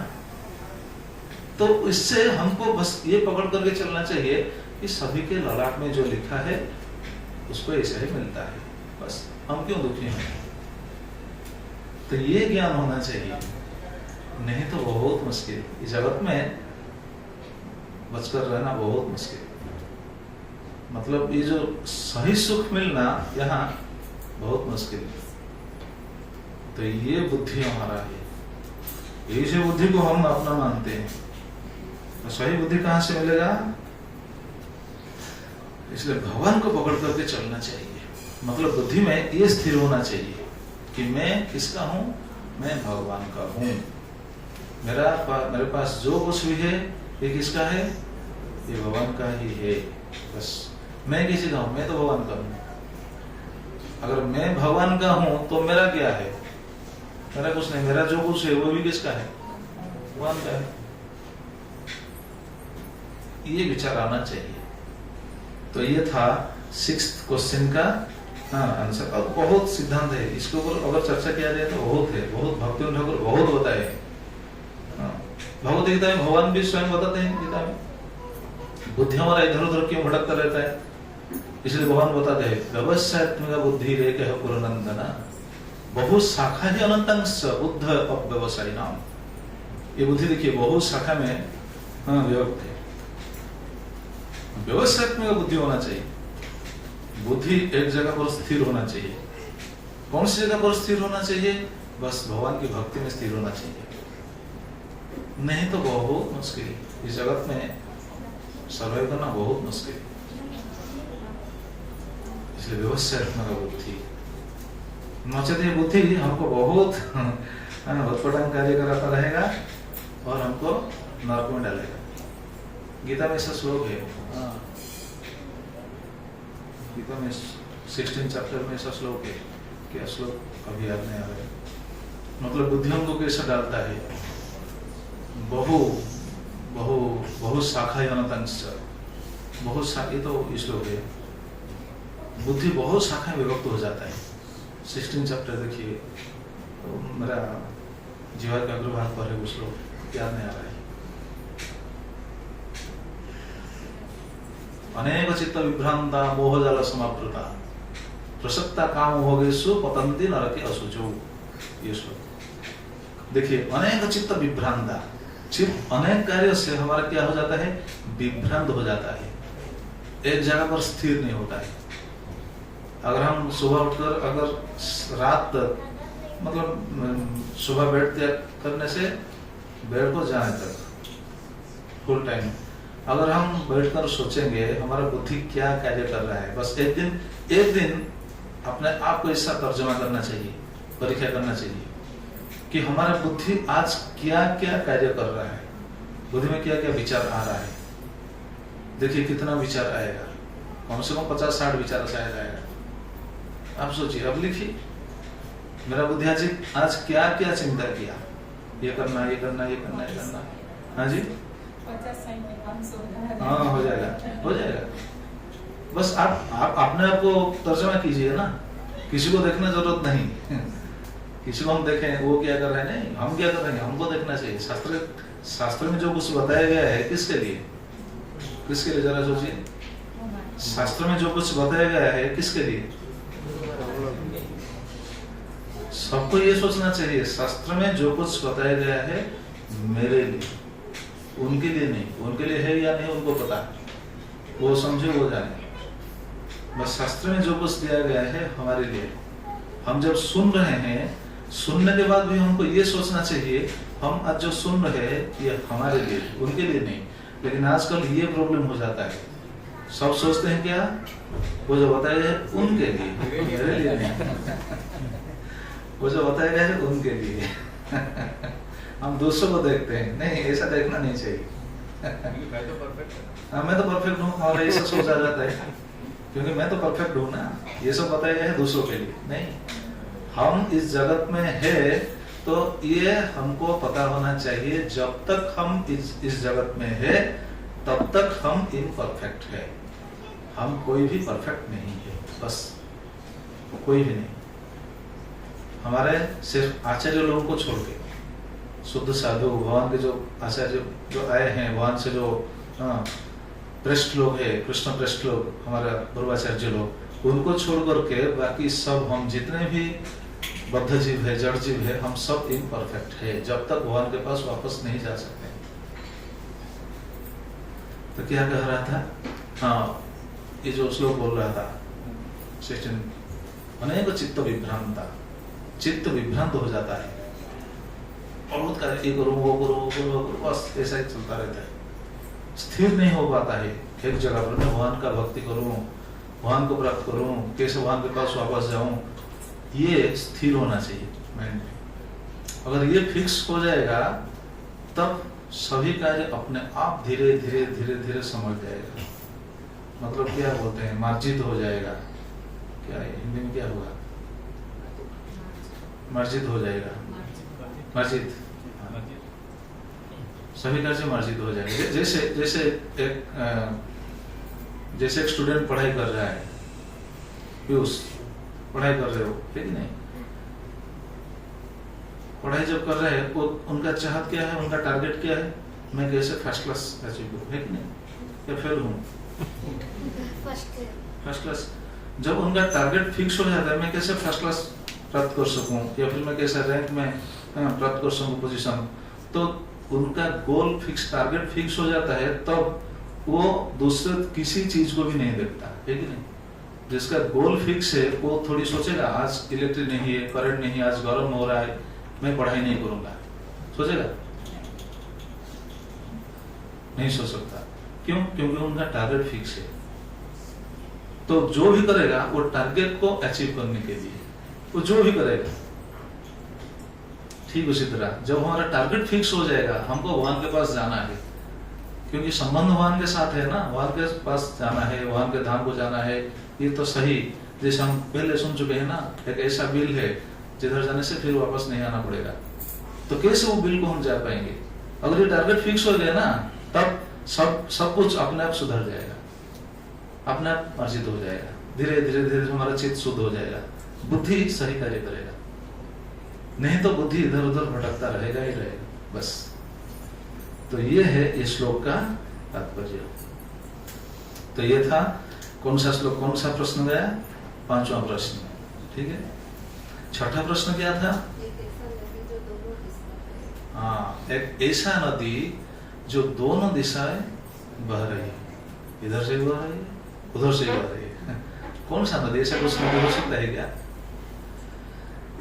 Speaker 1: तो इससे हमको बस ये पकड़ करके चलना चाहिए कि सभी के ललाट में जो लिखा है उसको ऐसा ही मिलता है, बस हम क्यों दुखी हैं? तो ये ज्ञान होना चाहिए, नहीं तो बहुत मुश्किल, इस जगत में बचकर रहना बहुत मुश्किल। मतलब ये जो सही सुख मिलना यहाँ बहुत मुश्किल है। तो ये बुद्धि हमारा है, इसी बुद्धि को हम अपना मानते हैं। तो सही बुद्धि कहाँ से मिलेगा? इसलिए भगवान को पकड़ करके चलना चाहिए। मतलब बुद्धि में ये स्थिर होना चाहिए कि मैं किसका हूं? मैं भगवान का हूं। मेरे पास जो कुछ भी है ये किसका है? ये भगवान का ही है। बस मैं किसी का हूं? मैं तो भगवान का हूं। अगर मैं भगवान का हूं तो मेरा क्या है? मेरा कुछ नहीं। मेरा जो कुछ है वो भी किसका है? भगवान का है। ये विचार आना चाहिए। तो ये था 6th क्वेश्चन का आंसर। और बहुत सिद्धांत है इसके ऊपर, अगर चर्चा किया जाए तो बहुत है, बहुत भक्ति ठाकुर बहुत बताए। भगवत गीता में भगवान भी स्वयं बताते हैं गीता में, बुद्धि हमारा इधर उधर क्यों भटकता रहता है, इसलिए भगवान बताते हैं व्यवसायत्मिका बुद्धि रे कह पुरनंदना बहु शाखा ही अनंतंश बुद्ध अव्यवसायी नाम। ये बुद्धि देखिए बहुत शाखा में विभक्त है। व्यवसायत्मिका बुद्धि होना चाहिए। बुद्धि एक जगह पर स्थिर होना चाहिए। कौन सी जगह पर स्थिर होना चाहिए? बस भगवान की भक्ति में स्थिर होना चाहिए, नहीं तो बहुत मुश्किल। इस जगत में सर्वाइव करना बहुत मुश्किल। इसलिए व्यवसायत्मिका बुद्धि, नचेत ये बुद्धि हमको बहुत कार्य कराता रहेगा और हमको नरक में डालेगा। गीता में ऐसा श्लोक है, गीता में 16 चैप्टर में ऐसा श्लोक है। क्या श्लोक अभी याद नहीं आ रहा है। मतलब बुद्धि हमको कैसा डालता है? बहु बहु बहु शाखा अनंतंश, बहुत शाखा, तो श्लोक है। बुद्धि बहुत शाखा में विभक्त हो जाता है। 16 चैप्टर देखिए, तो मेरा जीवा का अग्रभाग पर है वो श्लोक, याद नहीं आ रहा है। अनेक चित्त विभ्रांता मोहजाल समावृता प्रसक्ता काम भोगेषु पतंती नरके असुचो। ये श्लोक देखिए, अनेक चित्त विभ्रांता, चित्त अनेक कार्यों से हमारा क्या हो जाता है? विभ्रांत हो जाता है, एक जगह पर स्थिर नहीं होता है। अगर हम सुबह उठकर अगर रात तक, मतलब सुबह बेड त्याग करने से बेड को जाने तक फुल टाइम, अगर हम बैठकर सोचेंगे हमारा बुद्धि क्या कार्य कर रहा है, बस एक दिन अपने आप को ऐसा तर्जमा करना चाहिए, परीक्षा करना चाहिए कि हमारा बुद्धि आज क्या क्या कार्य कर रहा है, बुद्धि में क्या क्या विचार आ रहा है। देखिए कितना विचार आएगा, कम से कम 50-60 विचार शायद आएगा। आप सोचिए, अब लिखिए मेरा बुद्धि आज क्या क्या चिंता किया, ये करना ये करना ये करना ये करना। हाँ जी,
Speaker 5: 50-60
Speaker 1: हाँ हो जाएगा। बस आप अपने आप को तर्जमा कीजिए ना, किसी को देखना जरूरत नहीं। किसी को हम देखें वो क्या कर रहे हैं, नहीं हम क्या कर रहे हैं, हमको देखना चाहिए। शास्त्र में जो कुछ बताया गया है किसके लिए जरा सोचिए। शास्त्र में जो कुछ बताया गया है किसके लिए? सबको ये सोचना चाहिए, शास्त्र में जो कुछ बताया गया है मेरे लिए, उनके लिए नहीं। उनके लिए है या नहीं उनको पता, वो समझे वो जाने। बस शास्त्र में जो कुछ दिया गया है हमारे लिए। हम जब सुन रहे हैं, सुनने के बाद भी हमको ये सोचना चाहिए हम आज जो सुन रहे हैं ये हमारे लिए, उनके लिए नहीं। लेकिन आजकल ये प्रॉब्लम हो जाता है, सब सोचते हैं क्या वो जो बताया गया है उनके लिए, मेरे लिए नहीं। वो जो बताया गया है उनके लिए। हम दूसरों को देखते हैं, नहीं ऐसा देखना नहीं चाहिए।
Speaker 3: मैं तो परफेक्ट है।
Speaker 1: हाँ, मैं तो परफेक्ट हूँ और ऐसा सोच आ जाता है, क्योंकि मैं तो परफेक्ट हूँ ना, ये सब बताया है दूसरों के लिए नहीं। हम इस जगत में है तो ये हमको पता होना चाहिए, जब तक हम इस जगत में है तब तक हम इम्परफेक्ट है। हम कोई भी परफेक्ट नहीं है, बस कोई भी नहीं। हमारे सिर्फ आचार्य लोगों को छोड़ के, शुद्ध साधु भगवान के जो आचार्य जो आए हैं, भगवान से जो पृष्ठ लोग है, कृष्ण पृष्ठ लोग, हमारा पूर्वाचार्य लोग, उनको छोड़ करके बाकी सब हम जितने भी बद्ध जीव है, जड़ जीव है, हम सब इम्परफेक्ट है जब तक भगवान के पास वापस नहीं जा सकते। तो क्या कह रहा था? हाँ, ये जो श्लोक बोल रहा था 16, अनेक चित्त विभ्रांता, चित्त विभ्रांत हो जाता है, बहुत कार्य ये करूं वो करूं वो करूं वो करूं, बस ऐसा ही चलता रहता है, स्थिर नहीं हो पाता है एक जगह पर। मैं भगवान का भक्ति करूं, भगवान को प्राप्त करूं, कैसे भगवान के पास वापस जाऊं, ये स्थिर होना चाहिए माइंड में। अगर ये फिक्स हो जाएगा तब सभी कार्य अपने आप धीरे धीरे धीरे धीरे समझ जाएगा। मतलब क्या बोलते हैं, मार्जित हो जाएगा। क्या है हिंदी में, क्या होगा? मार्जित हो जाएगा, मार्जित, सभी कार्य मार्जित हो जाएंगे। जैसे एक स्टूडेंट पढ़ाई कर रहा है, पीयूष पढ़ाई कर रहे हो, है कि नहीं? पढ़ाई जब कर रहे हैं वो उनका चाहत क्या है, उनका टारगेट क्या है? मैं कैसे फर्स्ट क्लास अचीव करूं, है कि नहीं? या फेल हूं? First class. जब उनका टारगेट फिक्स हो जाता है, मैं कैसे फर्स्ट क्लास प्राप्त कर सकूं, या फिर मैं कैसे रैंक में प्राप्त कर सकूं पोजीशन, तो उनका गोल फिक्स, टारगेट फिक्स हो जाता है, तब वो दूसरे किसी चीज को भी नहीं देखता, है कि नहीं? जिसका गोल फिक्स है वो थोड़ी सोचेगा आज इलेक्ट्रिक नहीं है, करंट नहीं है, आज गर्म हो रहा है, मैं पढ़ाई नहीं करूंगा, सोचेगा? नहीं सोच सकता। क्यों? क्योंकि उनका टारगेट फिक्स है। तो जो भी करेगा वो टारगेट को अचीव करने के लिए, वो जो भी करेगा। ठीक उसी तरह जब हमारा टारगेट फिक्स हो जाएगा, हमको भगवान के पास जाना है, क्योंकि संबंध भगवान के साथ है ना, भगवान के पास जाना है, भगवान के धाम को जाना है, ये तो सही। जैसे हम पहले सुन चुके हैं ना, एक ऐसा बिल है जिधर जाने से फिर वापस नहीं आना पड़ेगा। तो कैसे वो बिल को हम जा पाएंगे? अगर ये टारगेट फिक्स हो गया ना, तब सब कुछ अपने आप सुधर जाएगा, अपने आप अर्जित हो जाएगा, धीरे धीरे धीरे हमारा चित्त शुद्ध हो जाएगा, बुद्धि सही कार्य करेगा। नहीं तो बुद्धि इधर उधर भटकता रहेगा ही रहेगा, बस। तो ये है इस श्लोक का तात्पर्य। तो ये था कौन सा श्लोक, कौन सा प्रश्न गया? 5वां प्रश्न, ठीक है। 6ठा प्रश्न क्या था? हाँ, एक ऐसा नदी जो दोनों दिशाएं बह रही है, इधर से बह रही है, उधर से बह रही है। कौन सा नदी? ऐसा कुछ नदी हो सकता है क्या?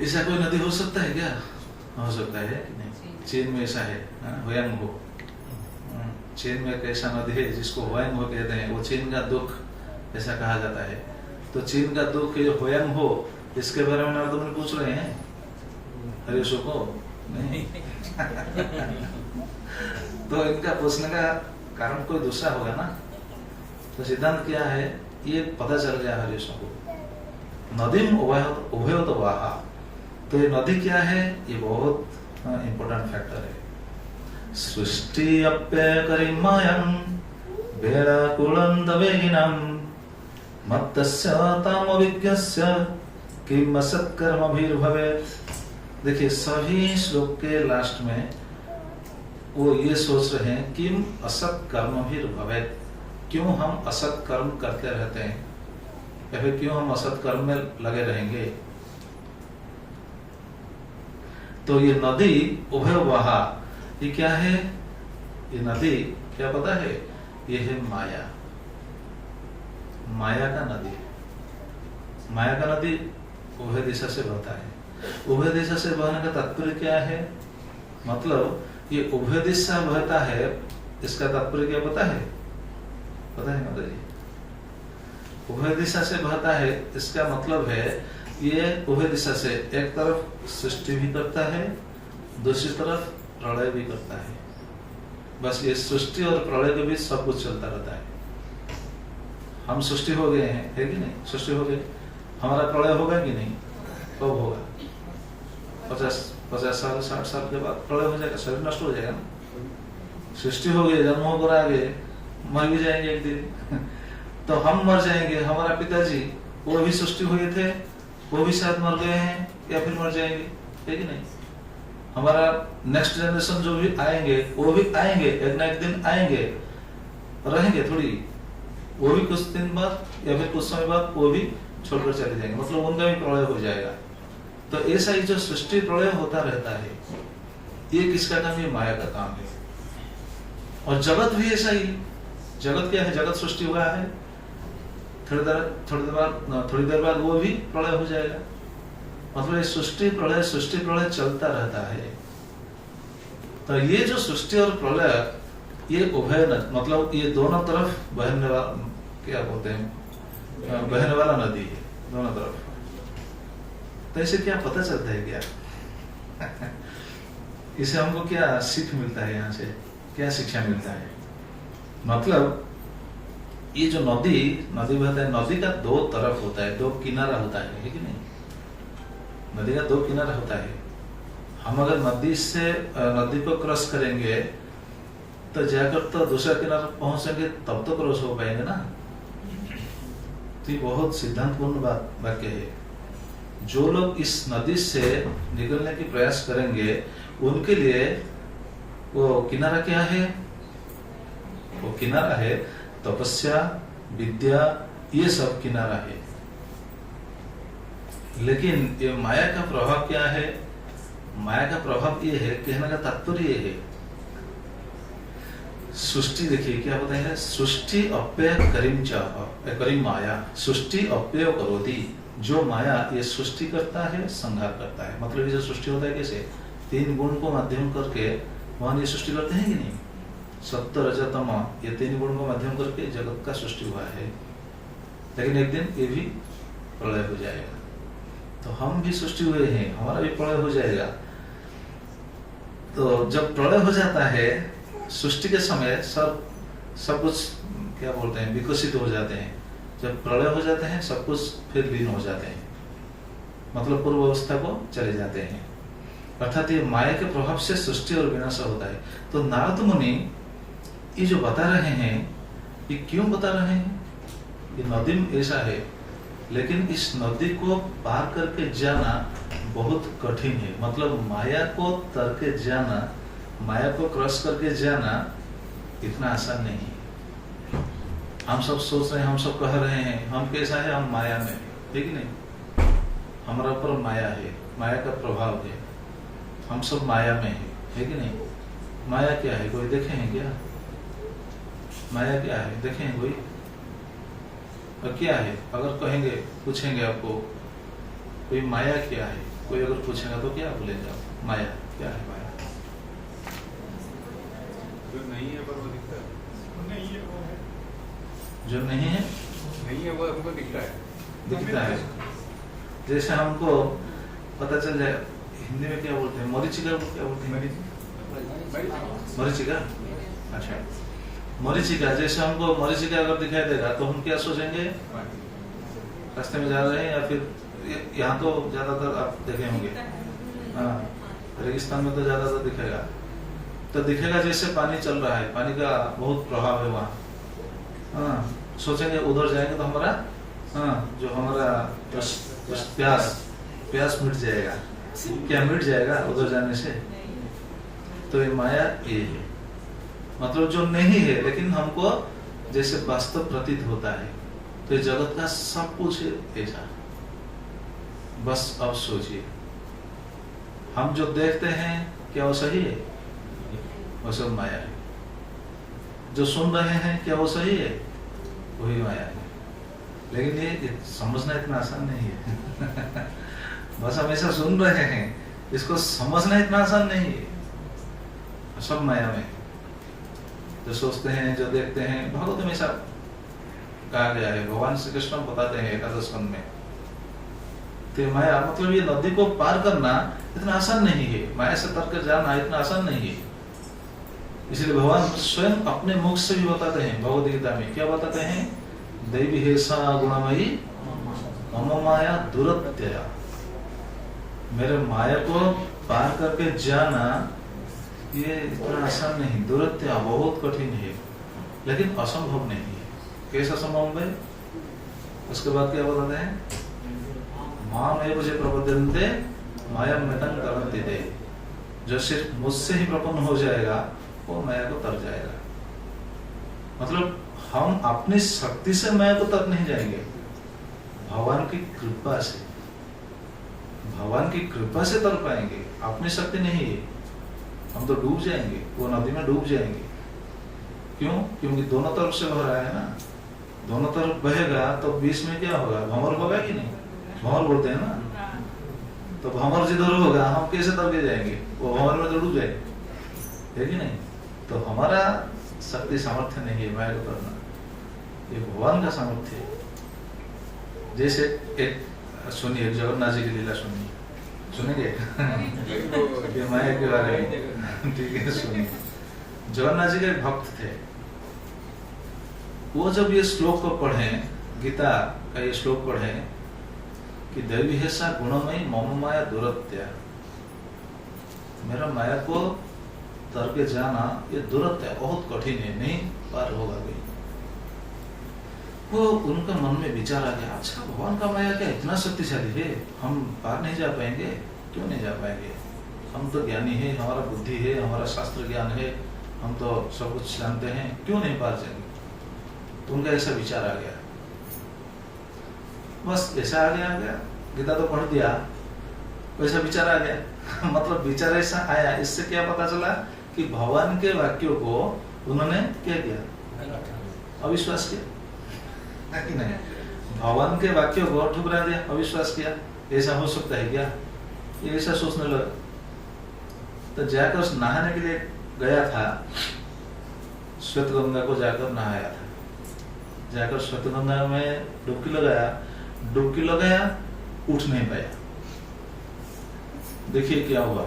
Speaker 1: ऐसा कोई नदी हो सकता है क्या? हो सकता है कि नहीं? चीन में ऐसा है, हुयांग-हो। चीन में एक ऐसा नदी है जिसको हुयांग-हो कहते हैं। वो चीन का दुख ऐसा कहा जाता है। तो चीन का दुख जो हुयांग-हो, इसके बारे में नारद मुनि पूछ रहे हैं हरीशों को? नहीं। तो इनका पूछने का कारण कोई दूसरा होगा ना। तो सिद्धांत क्या है, ये पता चल गया हरीशों को। नदी उभयोत वाहा, तो ये नदी क्या है, ये बहुत इंपॉर्टेंट फैक्टर है। सृष्टि अप्यकरिमयं वेलाकुलंदवेगिनं मत्तस्य तामविज्ञस्य किम असत्कर्मभिर्भवेत्। देखिए सभी श्लोक के लास्ट में वो ये सोच रहे हैं किम असत कर्म भी भवेत्, क्यों हम असत कर्म करते रहते हैं, या फिर क्यों हम असत कर्म में लगे रहेंगे। तो ये नदी उभय वहा, ये क्या है? ये नदी क्या पता है? ये है माया, माया का नदी। माया का नदी उभय दिशा से बहता है। उभय दिशा से बहने का तात्पर्य क्या है? मतलब ये उभय दिशा बहता है, इसका तात्पर्य क्या पता है? पता है माता जी? उभय दिशा से बहता है, इसका मतलब है ये उभय दिशा से एक तरफ सृष्टि भी करता है, दूसरी तरफ प्रलय भी करता है। बस ये सृष्टि और प्रलय के बीच सब कुछ चलता रहता है। हम सृष्टि हो गए हैं, है कि नहीं? सृष्टि हो गए, हमारा प्रलय होगा कि नहीं? कब होगा? 50 साल 60 साल के बाद प्रलय हो जाएगा, शरीर नष्ट हो जाएगा ना। सृष्टि हो गई, जन्म होकर आ गए, मर भी जाएंगे एक दिन तो हम मर जाएंगे। हमारा पिताजी वो भी सृष्टि हुए थे, वो भी शायद मर गए हैं या फिर मर जाएंगे, है कि नहीं? हमारा नेक्स्ट जनरेशन जो भी आएंगे वो भी आएंगे, एक ना एक दिन आएंगे, रहेंगे थोड़ी, वो भी कुछ दिन बाद या फिर कुछ समय बाद वो भी छोड़कर चले जाएंगे, मतलब उनका भी प्रलय हो जाएगा। तो ऐसा ही जो सृष्टि प्रलय होता रहता है, ये किसका काम? ये माया का काम है। और जगत भी ऐसा ही। जगत क्या है? जगत सृष्टि हुआ है, थोड़ी देर बाद वो भी प्रलय हो जाएगा। मतलब ये सृष्टि प्रलय चलता रहता है। तो ये जो सृष्टि और प्रलय, ये उभय, मतलब ये दोनों तरफ बहने वाला, क्या बोलते हैं, बहने वाला नदी है दोनों तरफ। तो इसे क्या पता चलता है क्या? इसे हमको क्या सीख मिलता है? यहाँ से क्या शिक्षा मिलता है? मतलब ये जो नदी बहता है, नदी का दो तरफ होता है, दो किनारा होता है कि नहीं? नदी का दो किनारा होता है। हम अगर नदी को क्रॉस करेंगे तो जाकर तो दूसरा किनारा पहुंचेंगे, तब तो क्रॉस हो पाएंगे ना। तो ये बहुत सिद्धांतपूर्ण वाक्य है। जो लोग इस नदी से निकलने की प्रयास करेंगे, उनके लिए वो किनारा क्या है? वो किनारा है तपस्या, विद्या, ये सब किनारा है। लेकिन ये माया का प्रभाव क्या है? माया का प्रभाव ये है, कहने का तात्पर्य ये है, सृष्टि देखिए क्या होता है, सृष्टि अप्यय करीम माया, सृष्टि अप्यय करोति। जो माया ये सृष्टि करता है, संहार करता है। मतलब ये जो सृष्टि होता है कैसे? 3 गुण को माध्यम करके वहां ये सृष्टि करते हैं कि नहीं? सत्य रजत तम, ये 3 गुण को माध्यम करके जगत का सृष्टि हुआ है। लेकिन एक दिन ये भी प्रलय हो जाएगा। तो हम भी सृष्टि हुए हैं, हमारा भी प्रलय हो जाएगा। तो जब प्रलय हो जाता है, सृष्टि के समय सब कुछ क्या बोलते हैं, विकसित हो जाते हैं। जब प्रलय हो जाते हैं, सब कुछ फिर लीन हो जाते हैं, मतलब पूर्व अवस्था को चले जाते हैं। अर्थात ये माया के प्रभाव से सृष्टि और विनाश होता है। तो नारद मुनि ये जो बता रहे हैं, ये क्यों बता रहे हैं? ये नदी में ऐसा है, लेकिन इस नदी को पार करके जाना बहुत कठिन है। मतलब माया को तर के जाना, माया को क्रॉस करके जाना इतना आसान नहीं है। हम सब सोच रहे हैं, हम सब कह रहे हैं, हम कैसा है? हम माया में, ठीक नहीं? हमारा ऊपर माया है, माया का प्रभाव है, हम सब माया में है कि नहीं? माया क्या है? कोई देखे हैं क्या? माया क्या है? देखे हैं कोई? और क्या है? अगर कहेंगे, पूछेंगे आपको कोई माया क्या है, कोई अगर पूछेगा तो क्या बोलेंगे आप? माया क्या है? माया
Speaker 3: जो नहीं है पर वो दिखता है। नहीं है वो है।
Speaker 1: जो नहीं है,
Speaker 3: नहीं है वो हमको दिखता है।
Speaker 1: दिखता है। जैसे हमको पता चल जाए, हिंदी में क्या बोलते हैं? मरीचिका को क्या बोलते हैं? मरीचिका। अच्छा, मरीचिका। जैसे हमको मरीचिका अगर दिखाई देगा तो हम क्या सोचेंगे? रास्ते में जा रहे हैं, या फिर यहाँ तो ज्यादातर आप देखे होंगे, हाँ, रेगिस्तान में तो ज्यादातर दिखेगा। तो दिखेगा जैसे पानी चल रहा है, पानी का बहुत प्रभाव है वहाँ। हाँ, सोचेंगे उधर जाएंगे तो हमारा, हाँ, जो हमारा प्यास मिट जाएगा। क्या मिट जाएगा उधर जाने से? तो ये माया ये है, मतलब जो नहीं है लेकिन हमको जैसे वास्तव प्रतीत होता है। तो ये जगत का सब कुछ ऐसा। बस अब सोचिए, हम जो देखते हैं क्या वो सही है? वो सब माया है। जो सुन रहे हैं क्या वो सही है? वही माया है। लेकिन ये समझना इतना आसान नहीं है। बस हम ऐसा सुन रहे हैं, इसको समझना इतना आसान नहीं है। सब माया में जो सोचते हैं, जो देखते हैं, भागवत में ऐसा कहा गया है। भगवान श्री कृष्ण बताते हैं एकादश स्कंद में, तो माया मतलब ये नदी को पार करना इतना आसान नहीं है, माया से तर कर जाना इतना आसान नहीं है। इसलिए भगवान स्वयं अपने मुख से भी बताते हैं भगवद गीता में, क्या बताते हैं? दैवी हे सा गुणमयी मम माया दुरत्यया, मेरे माया को पार करके जाना ये इतना आसान नहीं, दुरत्या बहुत कठिन है, लेकिन असंभव नहीं है। कैसा संभव है? उसके बाद क्या बताते हैं? माम एव जे प्रपद्यन्ते मायां मेतं तरन्ति ते, जो सिर्फ मुझसे ही प्रपन्न हो जाएगा वो माया को तर जाएगा। मतलब हम अपनी शक्ति से माया को तर नहीं जाएंगे, भगवान की कृपा से, भगवान की कृपा से तर पाएंगे। अपनी शक्ति नहीं है, हम तो डूब जाएंगे, वो नदी में डूब जाएंगे। क्यों? क्योंकि दोनों तरफ से बह रहा है ना, दोनों तरफ बहेगा तो बीच में क्या होगा? भंवर होगा कि नहीं? भंवर बोलते हैं ना, तो भंवर जिधर होगा हम कैसे तर के जाएंगे? वो भंवर में तो डूब जाएंगे, है कि नहीं? तो हमारा शक्ति सामर्थ्य नहीं है माया को तरना, ये भगवान का सामर्थ्य है। जैसे एक सुनिए, जगन्नाथ जी की लीला सुनिए, सुनेंगे? ये माया के बारे में, ठीक है सुनिए। जगन्नाथ जी के एक भक्त थे, वो जब ये श्लोक को पढ़े, गीता का ये श्लोक पढ़े कि दैवी है सा गुणमयी मम माया दुरत्या, मेरा माया को तर के जाना ये दुरत्या बहुत कठिन है, नहीं पार होगा कहीं। वो उनका मन में विचार आ गया, अच्छा भगवान का माया क्या इतना शक्तिशाली है, हम पार नहीं जा पाएंगे? क्यों नहीं जा पाएंगे? हम तो ज्ञानी है, हमारा बुद्धि है, हमारा शास्त्र ज्ञान है, हम तो सब कुछ जानते हैं, क्यों नहीं पार जाएंगे? तो उनका ऐसा विचार आ गया, बस ऐसा आ गया, गीता तो पढ़ दिया, वैसा विचार आ गया। मतलब विचार ऐसा आया, इससे क्या पता चला कि भगवान के वाक्यों को उन्होंने क्या किया? अविश्वास किया, है कि नहीं? भगवान के वाक्यों को ठुकरा दिया, अविश्वास किया। ऐसा हो सकता है क्या? ये ऐसा सोचने लगा। तो जाकर नहाने के लिए गया था, श्वेत गंगा को जाकर नहाया था, जाकर श्वेत गंगा में डुबकी लगाया, उठ नहीं पाया। देखिए क्या हुआ,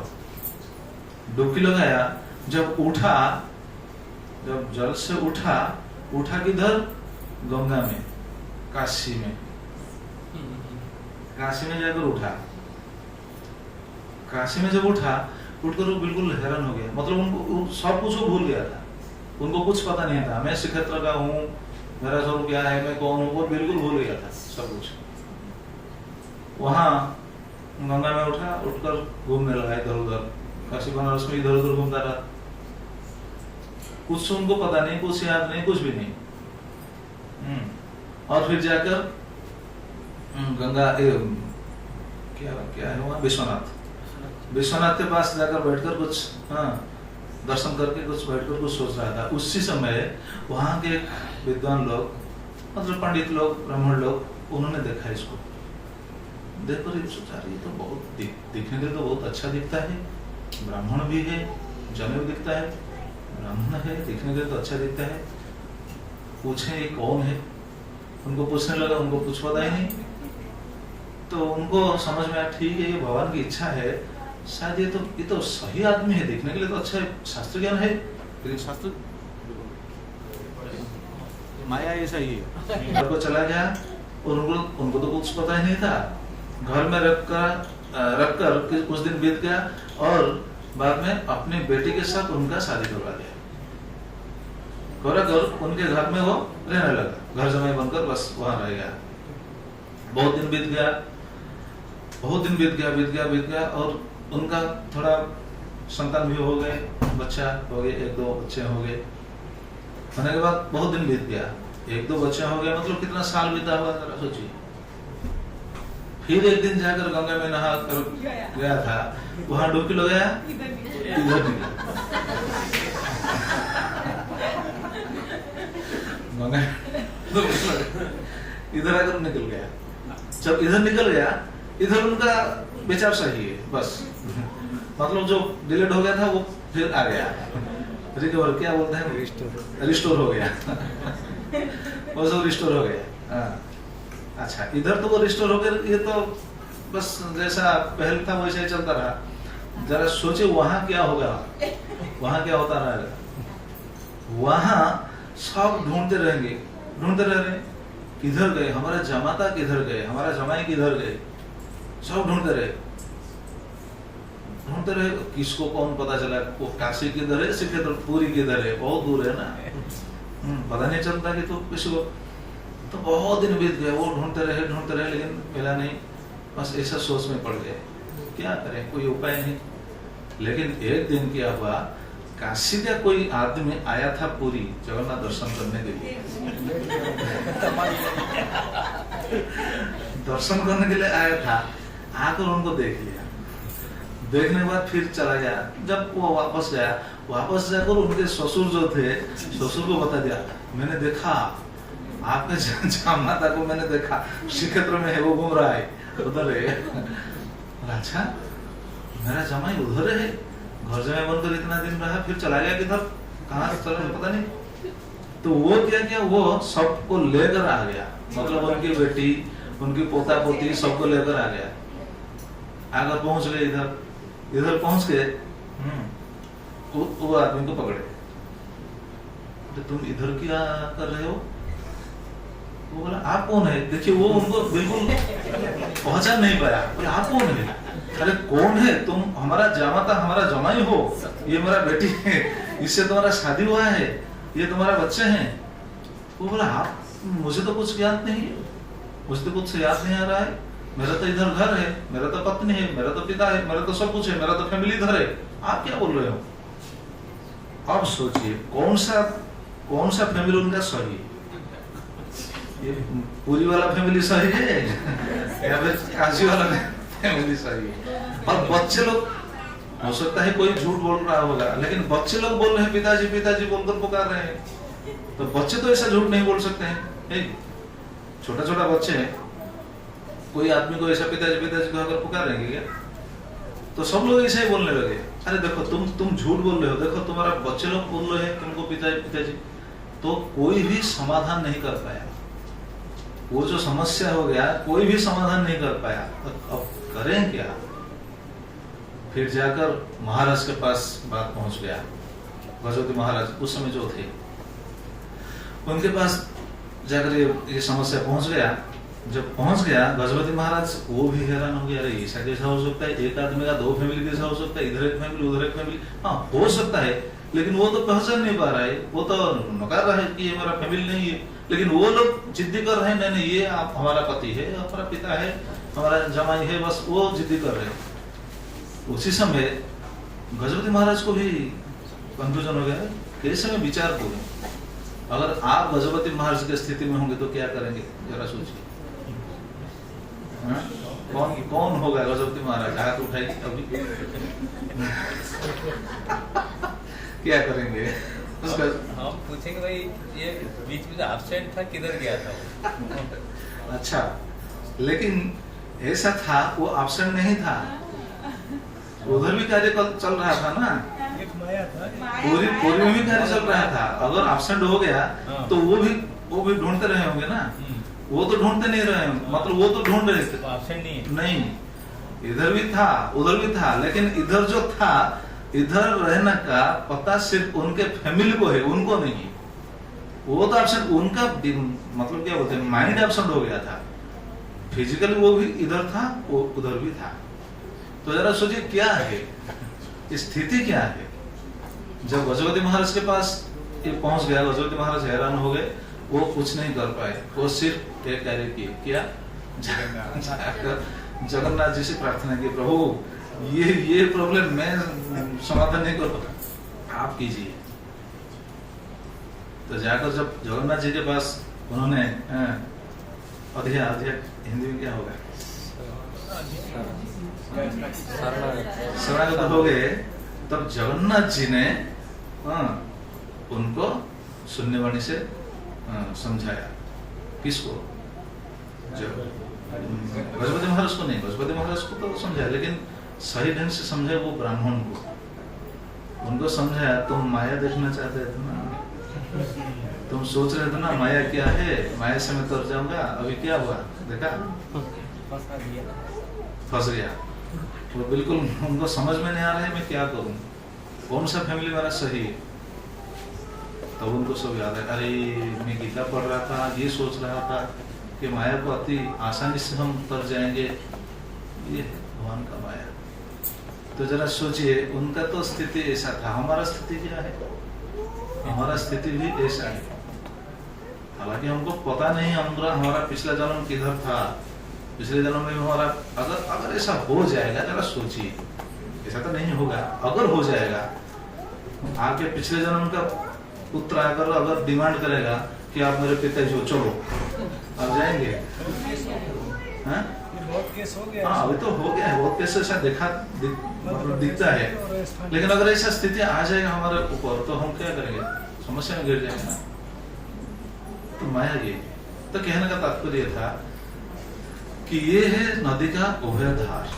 Speaker 1: डुबकी लगाया, जब उठा, जब जल से उठा किधर? गंगा में, काशी में जाकर उठा। काशी में जब उठकर वो बिल्कुल हैरान हो गया, मतलब उनको सब कुछ वो भूल गया था, उनको कुछ पता नहीं था, मैं श्रीक्षेत्र का हूँ, मेरा स्वरूप क्या है, मैं कौन हूँ, वो बिल्कुल भूल गया था सब कुछ। वहां गंगा में उठकर घूमने लगा इधर उधर, काशी बनारस में इधर उधर घूमता रहा, कुछ उनको पता नहीं, कुछ याद नहीं, कुछ भी नहीं। और फिर जाकर गंगा क्या है वहां, विश्वनाथ के पास जाकर बैठकर कुछ दर्शन करके बैठकर कुछ सोच रहा था। उसी समय वहां के विद्वान लोग, मतलब पंडित लोग, ब्राह्मण लोग, उन्होंने देखा इसको, देखकर ये सोचा ये तो बहुत दिखने के तो बहुत अच्छा दिखता है, ब्राह्मण भी है, जनेऊ दिखता है, ब्राह्मण है, दिखने के तो अच्छा दिखता है, पूछे ये कौन है? उनको पूछने लगा, उनको कुछ पता ही नहीं। तो उनको समझ में आया, ठीक है ये भगवान की इच्छा है, शायद ये तो सही आदमी है, देखने के लिए तो अच्छा है, शास्त्र ज्ञान है, लेकिन शास्त्र माया ऐसा ही है। घर को चला गया और उनको तो कुछ पता ही नहीं था। घर में रखकर कुछ दिन बीत गया और बाद में अपनी बेटी के साथ उनका शादी करवा दिया। उनके घर में वो रहने लगा, घर जमाई बनकर बस वहां रह गया। बहुत दिन बीत गया और उनका थोड़ा संतान भी हो गए, बच्चा हो गए, 1-2 बच्चे हो गए। होने के बाद बहुत दिन बीत गया, 1-2 बच्चे हो गए, मतलब कितना साल बीता हुआ जरा सोचिए। फिर एक दिन जाकर गंगा में नहा कर गया था, वहां डुबकी लगाया, इधर निकला गंगा इधर आकर निकल गया। जब इधर निकल गया, इधर उनका विचार सही है, बस मतलब जो डिलीट हो गया था वो फिर आ गया, रिकवर क्या बोलते हैं, रिस्टोर हो गया वो सब रिस्टोर हो गया। अच्छा, इधर तो वो रिस्टोर हो गया, ये तो बस जैसा पहले था वैसा ही चलता रहा। जरा सोचे वहां क्या होगा, वहां क्या होता रहेगा। वहां सब ढूंढते रहेंगे, ढूंढते रह रहे, किधर गए हमारा जमाता, किधर गए हमारा जमाई, किधर गए, सब ढूंढते रहे, ढूंढते रहे। किसको कौन पता चला वो काशी किधर है, श्रीक्षेत्र पूरी किधर है, बहुत दूर है ना, पता नहीं चलता कि तो किसी को। तो बहुत दिन बीत गए, वो ढूंढते रहे लेकिन मिला नहीं। बस ऐसा सोच में पड़ गए, क्या करें, कोई उपाय नहीं। लेकिन एक दिन क्या हुआ, काशी का कोई आदमी आया था पूरी जगन्नाथ दर्शन करने के लिए। दर्शन करने के लिए आया था, आकर उनको देख लिया। देखने के बाद फिर चला गया। जब वो वापस गया, वापस जाकर उनके ससुर जो थे, ससुर को बता दिया, मैंने देखा आपके जमाता को, मैंने देखा श्रीक्षेत्र में है, वो घूम रहा है उधर है। अच्छा, मेरा जमाई उधर है, घर जमाई बनकर इतना दिन रहा, फिर चला गया किधर, कहाँ चला पता नहीं। तो वो क्या किया, वो सबको लेकर आ गया, मतलब उनकी बेटी, उनकी पोता पोती सबको लेकर आ गया। आकर पहुंच गए इधर पहुंच के वो आदमी को पकड़े, तो तुम इधर क्या कर रहे हो। वो बोला आप कौन है। देखिए वो उनको बिल्कुल पहचान नहीं पाया, बोले आप कौन है। अरे कौन है तुम, हमारा जमाता, हमारा जमाई हो, ये मेरा बेटी है, इससे तुम्हारा शादी हुआ है, ये तुम्हारा बच्चे हैं। वो बोला आप, मुझे तो कुछ याद नहीं है, मुझे तो कुछ याद नहीं आ रहा है, मेरा तो इधर घर है, मेरा तो पत्नी है, मेरा तो पिता है, मेरा तो सब कुछ है, मेरा तो फैमिली इधर है, आप क्या बोल रहे हो। अब सोचिए कौन सा फैमिली उनका सही है, ये पूरी वाला फैमिली सही है या फिर काशी वाला फैमिली सही है। और बच्चे लोग, हो सकता है कोई झूठ बोल रहा होगा, लेकिन बच्चे लोग बोल रहे हैं पिताजी पिताजी बोलकर पुकार रहे हैं, तो बच्चे तो ऐसा झूठ नहीं बोल सकते हैं। छोटा छोटा बच्चे हैं, कोई आदमी को ऐसा पिताजी पिताजी कहकर पुकारेंगे क्या। तो सब लोग ऐसे ही बोलने लगे, अरे देखो तुम झूठ बोल रहे हो, देखो तुम्हारा बच्चे लोग बोल रहे हैं तुमको पिताजी पिताजी। तो कोई भी समाधान नहीं कर पाया, वो जो समस्या हो गया कोई भी समाधान नहीं कर पाया। तो अब करें क्या। फिर जाकर महाराज के पास बात पहुंच गया, गजपति महाराज उस समय जो थे, उनके पास जाकर ये समस्या पहुंच गया। जब पहुंच गया गजपति महाराज, वो भी हैरान हो गया, अरे ऐसा कैसा हो सकता है, एक आदमी का दो फैमिली कैसा हो सकता है, इधर एक फैमिली उधर एक फैमिली। हाँ हो सकता है, लेकिन वो तो पहचान नहीं पा रहा है, वो तो नकार रहा है कि ये हमारा फैमिली नहीं है। लेकिन वो लोग जिद्दी कर रहे हैं, नहीं नहीं ये आप हमारा पति है, हमारा पिता है, हमारा जमाई है, बस वो जिद्दी कर रहे हैं। उसी समय गजपति महाराज को भी कंफ्यूजन हो गया, कैसे मैं विचार करूं, अगर आप गजपति महाराज की स्थिति में होंगे तो क्या करेंगे, जरा सोचिए। कौन होगा गजपति महाराज, हाथ उठाइए अभी। क्या करेंगे उसका।
Speaker 2: हम पूछेंगे भाई ये बीच में एब्सेंट था, किधर गया था वो।
Speaker 1: अच्छा, लेकिन ऐसा था वो एब्सेंट नहीं था, उधर भी कार्य चल रहा था ना, पूरी में भी कार्य चल रहा था। अगर एब्सेंट हो गया तो वो भी ढूंढते रहे होंगे ना, वो तो ढूंढते नहीं रहे, मतलब वो तो ढूंढ रहे थे,
Speaker 2: एब्सेंट
Speaker 1: नहीं, इधर भी था उधर भी था, लेकिन इधर जो था, इधर रहने का पता सिर्फ उनके फैमिली को है, उनको नहीं। वो तो एब्सेंट, उनका मतलब क्या बोलते हैं, माइंड एब्सेंट हो गया था, फिजिकली वो भी इधर था, वो उधर भी था। तो जरा सोचिए क्या है स्थिति, क्या है। जब गजपति महाराज के पास ये पहुंच गया, गजपति महाराज हैरान हो गए, वो कुछ नहीं कर पाए, वो सिर्फ एक कार्य किए, क्या, जगन्नाथ जी से प्रार्थना की, प्रभु ये प्रॉब्लम मैं समाधान नहीं कर पाता, आप कीजिए। तो जाकर जब जगन्नाथ जी के पास उन्होंने अधिया हिंदी में क्या होगा, शरणागत हो गए, तब जगन्नाथ जी ने उनको शून्यवाणी से समझाया। किसको, गजपति महाराज को नहीं, गजपति महाराज को तो समझाया, लेकिन सही ढंग से समझाया वो ब्राह्मण को। उनको समझाया, तुम माया देखना चाहते थे ना, तुम सोच रहे थे ना माया क्या है, माया से मैं तर जाऊंगा, अभी क्या हुआ देखा, फंस गया। तो बिल्कुल उनको समझ में नहीं आ रहा है मैं क्या करूं, कौन सा फैमिली मेरा सही है। तब उनको सब याद है, अरे मैं गीता पढ़ रहा था, ये सोच रहा था कि माया को अति आसानी से हम तर जाएंगे, ये भगवान का माया। तो जरा सोचिए, उनका तो स्थिति ऐसा था, हमारा स्थिति क्या है? हमारा स्थिति भी ऐसा है। हालांकि हमको पता नहीं हमारा पिछला जन्म किधर था, पिछले जन्म में हमारा अगर ऐसा हो जाएगा, जरा सोचिए, ऐसा तो नहीं होगा, अगर हो जाएगा, आके पिछले जन्म का पुत्र आकर अगर डिमांड करेगा कि आप मेरे पिताजी हो, चलो आप जाएंगे? हाँ,
Speaker 3: बहुत केस हो गया।
Speaker 1: हाँ अभी तो हो गया है, बहुत केस ऐसा मतलब दिखता है। लेकिन अगर ऐसा स्थिति आ जाएगा हमारे ऊपर, तो हम क्या करेंगे? समस्या में गिर जाएंगे ना। तो माया ये, तो कहने का तात्पर्य था कि ये है नदी का उभयधार।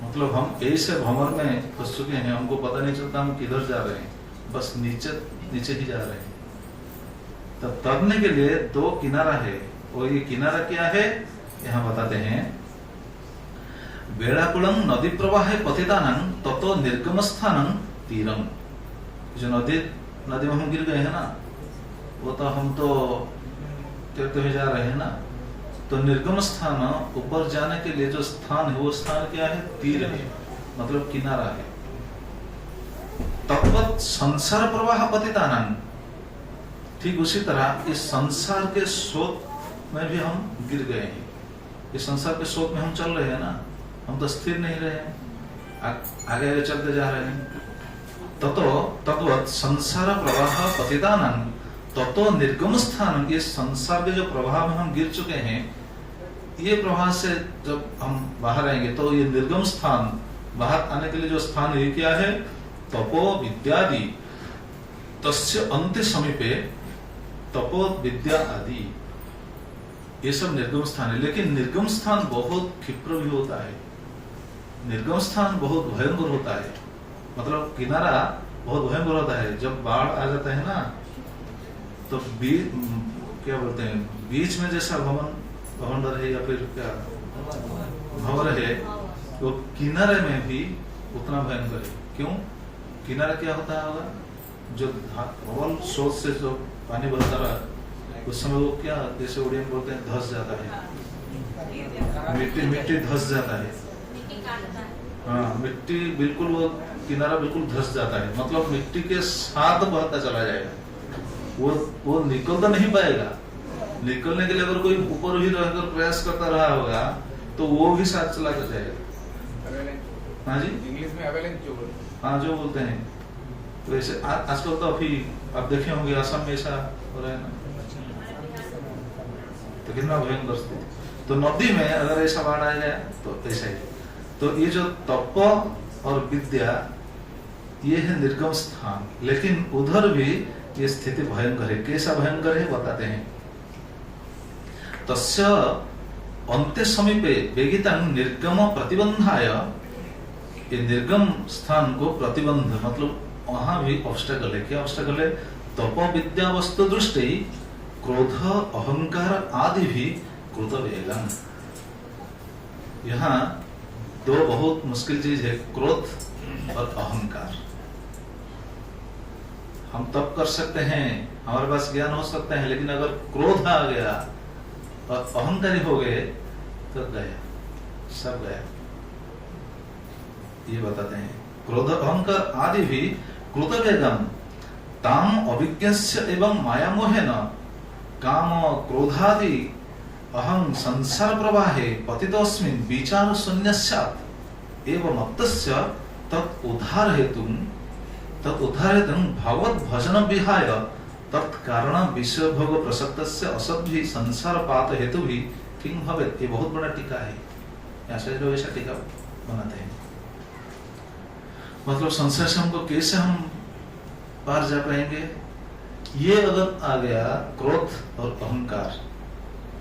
Speaker 1: मतलब हम ऐसे भंवर में फंस चुके हैं, हमको पता नहीं चलता हम किधर जा रहे हैं, बस नीचे ही जा रहे हैं। तब तरने के लिए दो किनारा है, और ये किनारा क्या है यहाँ बताते हैं। बेड़ाकुलम नदी प्रवाह पतितानंग ततो निर्गम स्थानं तीरम। जो नदी में हम गिर गए हैं ना, वो तो हम तो तैरते हुए जा रहे हैं ना। तो निर्गम स्थान, ऊपर जाने के लिए जो स्थान है, वो स्थान क्या है? तीर है, मतलब किनारा है। तत्वत संसार प्रवाह पतितानंग, ठीक उसी तरह इस संसार के स्रोत में भी हम गिर गए हैं। इस संसार के स्रोत में हम चल रहे हैं ना, हम तो स्थिर नहीं रहे हैं, आगे आगे चलते जा रहे हैं। तत्वत संसार प्रवाह पतितानंग ततो निर्गम स्थान, ये संसार के जो प्रवाह में हम गिर चुके हैं, ये प्रवाह से जब हम बाहर आएंगे तो ये निर्गम स्थान, बाहर आने के लिए जो स्थान है क्या है? तपो विद्यादि तस्य अंत्य समीपे तपो विद्या आदि, ये सब निर्गम स्थान है। लेकिन निर्गम स्थान बहुत क्षिप्र भी होता है, निर्गम स्थान बहुत भयंकर होता है। मतलब किनारा बहुत भयंकर होता है। जब बाढ़ आ जाता है ना, तो क्या बोलते हैं, बीच में जैसा भवंडर है या फिर क्या भंवर है, तो किनारे में भी उतना भयंकर है। क्यों? किनारा क्या होता होगा? जो प्रबल स्रोत से जो पानी बहता रहा, उस समय वो क्या, जैसे उड़िया में बोलते हैं, धस जाता है, मिट्टी धस जाता है। हाँ, मिट्टी बिल्कुल, वो किनारा बिल्कुल धस जाता है, मतलब मिट्टी के साथ बहता चला जाएगा। वो निकल तो नहीं पाएगा। निकलने के लिए अगर कोई ऊपर ही रहकर प्रयास करता रहा होगा, तो वो भी साथ चला जाएगा। हाँ जी,
Speaker 3: इंग्लिश में एवेलेंच जो बोलते हैं।
Speaker 1: हाँ, जो बोलते हैं। तो ऐसे आजकल तो अभी आप देखे होंगे असम में ऐसा हो रहा है ना, तो कितना भयंकर स्थिति। तो नदी में अगर ऐसा बाढ़ आ जाए तो ऐसा ही। तो ये जो तप और विद्या, ये है निर्गम स्थान। लेकिन उधर भी ये स्थिति भयंकर है। कैसा भयंकर है बताते हैं। तस्य अंत्य समीपे वेगितं निर्गम प्रतिबंधाय, ये निर्गम स्थान को प्रतिबंध, मतलब वहां भी ऑब्स्टेकल है। क्या ऑब्स्टेकल है? तप विद्या वस्तु दृष्टि क्रोध अहंकार आदि भी क्रोध वेगम। यहाँ दो बहुत मुश्किल चीज है, क्रोध और अहंकार। हम तप कर सकते हैं, हमारे पास ज्ञान हो सकता है, लेकिन अगर क्रोध आ गया और अहंकारी हो गए तो गया, सब गया। ये बताते हैं, क्रोध अहंकार आदि भी क्रोध वेगम ताम अभिज्ञस्य एवं माया मोहेन काम क्रोधादि अहं संसार प्रवाहे पतितोस्मिन् विचार शून्यस्यात् एवं मत्तस्य तत् उद्धार हेतुं भगवत भजन विहाय तत्कारण विषय भोग प्रसक्तस्य असद्भि संसार पात हेतु भी किं भवेत्। ये बहुत बड़ा टीका है, ऐसे लोग ऐसा टीका बनाते हैं। मतलब संसार से हमको कैसे हम पार जा पाएंगे? ये अगर आ गया क्रोध और अहंकार,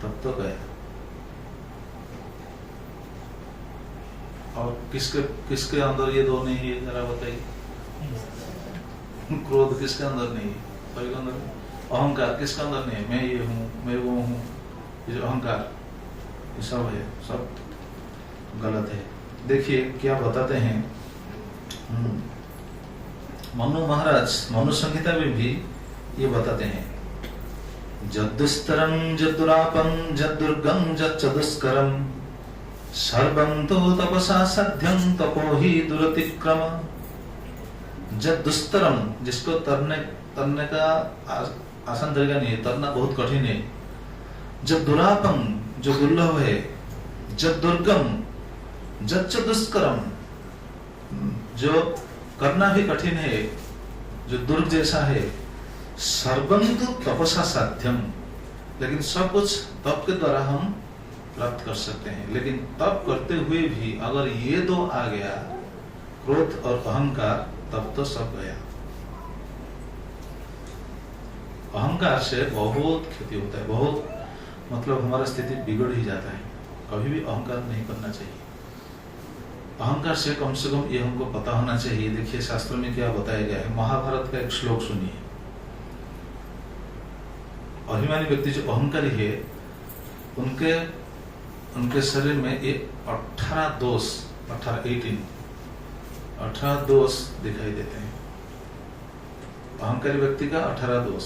Speaker 1: तब तो गया। और किसके अंदर ये दो नहीं है, जरा बताइए। क्रोध किसके अंदर नहीं है? सभी के अंदर। अहंकार किसके अंदर नहीं है? मैं ये हूँ, मैं वो हूँ, ये जो अहंकार, ये सब है, सब गलत है। देखिए क्या बताते हैं मनु महाराज, मनु संहिता में भी ये बताते हैं, जद्दुस्तरम जद्दुरापम जद्दुर्गम जच्चदुष्करम सर्वं तो तपसा साध्यं तपो ही दुरतिक्रम। जद्दुस्तरम, जिसको तरने का आसान तरीका नहीं है, तरना बहुत कठिन है। जद्दुरापम, जो दुर्लभ है। जद्दुर्गम जच्चदुष्करम, जो करना भी कठिन है, जो दुर्ग जैसा है। सर्वं तो तपसा साध्यम, लेकिन सब कुछ तप के द्वारा हम प्राप्त कर सकते हैं। लेकिन तप करते हुए भी अगर ये दो आ गया, क्रोध और अहंकार, तब तो सब गया। अहंकार से बहुत क्षति होता है, बहुत मतलब हमारा स्थिति बिगड़ ही जाता है। कभी भी अहंकार नहीं करना चाहिए। अहंकार से कम ये हमको पता होना चाहिए। देखिए शास्त्र में क्या बताया गया है। महाभारत का एक श्लोक सुनिए। अभिमानी व्यक्ति जो अहंकारी है, उनके शरीर में ये 18 दोष दिखाई देते हैं। अहंकारी व्यक्ति का 18 दोष।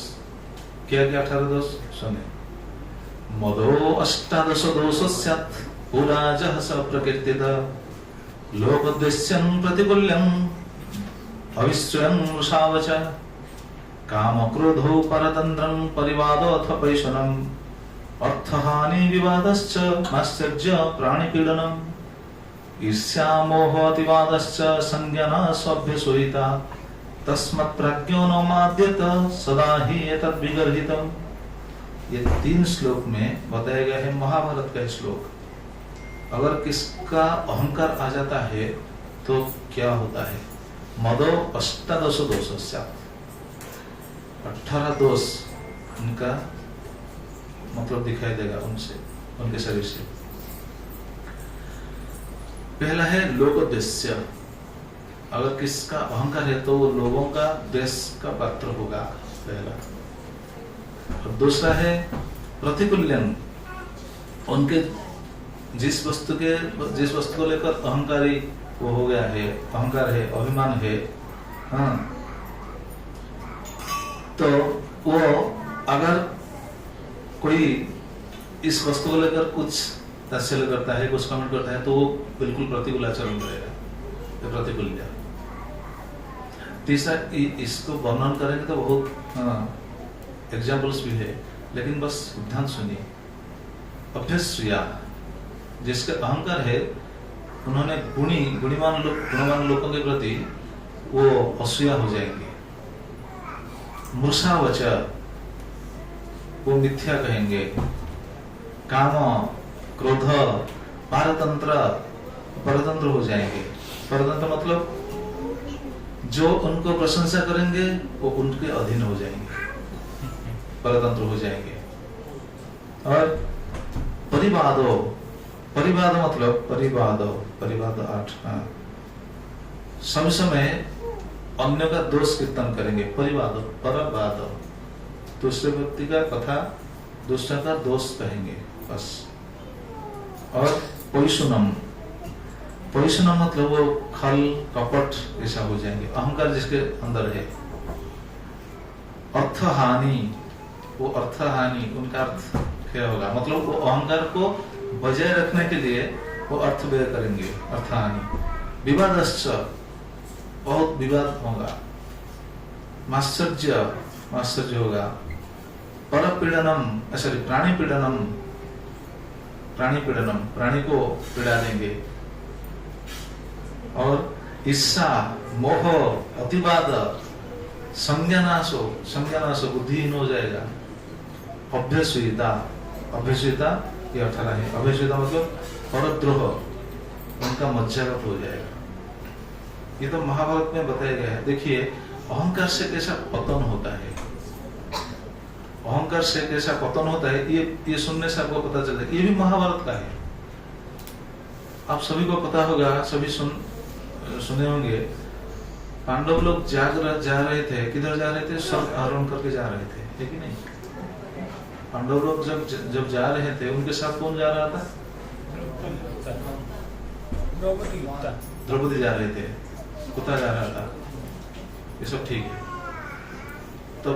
Speaker 1: क्या 18 दोष सुने। मदो 18 दोषस्यात् पुराजः स प्रकृतितः लोकद्वेष्यं प्रतिकूल्यं अविश्वयं वृषावच काम क्रोधो परतंत्रं परिवादोऽथ पैशुनम् अर्थहानि विवादश्च माश्चर्य प्राणिपीडनम् ईर्ष्या मोहातिवादश्च संज्ञाना स्वाभ्यसोहिता तस्मत् प्रज्ञो न माद्यत सदा हि एतद् विगर्हितम्। ये 3 श्लोक में बताया गया है, महाभारत का श्लोक। अगर किसका अहंकार आ जाता है तो क्या होता है। मदो 18 दोषस्यात्, 18 दोष उनका मतलब दिखाई देगा उनसे, उनके शरीर से। पहला है लोकद्वेष्य। अगर किसका अहंकार है तो वो लोगों का द्वेष का पात्र होगा, पहला। और दूसरा है प्रतिकूल्यम। उनके जिस वस्तु को लेकर अहंकारी वो हो गया है, अहंकार है, अभिमान है, हाँ, तो वो अगर कोई इस वस्तु को लेकर कुछ तात्सल्य करता है, कुछ कमेंट करता है, तो वो बिल्कुल प्रतिकूल आचरण करेगा, प्रतिकूल। तीसरा, इसको वर्णन करेंगे तो बहुत एग्जाम्पल्स भी है, लेकिन बस सिद्धांत सुनिए। अभ्यस्या, जिसका अहंकार है, उन्होंने गुणवान लोगों के प्रति वो असूया हो जाएंगे। मृषावच, वो मिथ्या कहेंगे। काम क्रोध परतंत्र हो जाएंगे। परतंत्र मतलब जो उनको प्रशंसा करेंगे वो उनके अधीन हो जाएंगे, परतंत्र हो जाएंगे। और परिवाद मतलब परिवाद 8, समय अन्य का दोष कीर्तन करेंगे। परवाद दूसरे व्यक्ति का कथा, दूसरे का दोष कहेंगे, बस। और पैशुनम मतलब वो खल कपट ऐसा हो जाएंगे, अहंकार जिसके अंदर है। अर्थहानि, वो अर्थहानि, उनका अर्थ क्या होगा, मतलब वो अहंकार को बजाय रखने के लिए वो अर्थ व्यय करेंगे, अर्थहानि। विवादश्च, बहुत विवाद होगा। माश्चर्य होगा। परपीडनम, प्राणीपीडनम, प्राणी को पीड़ा देंगे। और ईर्षा, मोह, अतिवाद, संज्ञानाशो, बुद्धिहीन हो जाएगा। अभ्यसूयिता ये 18 है। अभ्यसूयिता मतलब परद्रोह, उनका मज्जागत हो जाएगा। ये तो महाभारत में बताया गया है। देखिए अहंकार से कैसा पतन होता है, ये सुनने से आपको पता चलता है। ये भी महाभारत का है, आप सभी को पता होगा, सभी सुने होंगे। पांडव लोग जा रहे थे, किधर जा रहे थे, स्वर्ग आरोहण करके जा रहे थे, है कि नहीं। पांडव लोग जब जा रहे थे, उनके साथ कौन जा रहा था,
Speaker 2: द्रौपदी गुप्ता।
Speaker 1: द्रौपदी जा रहे थे, कुत्ता जा रहा था, ये सब ठीक है। तो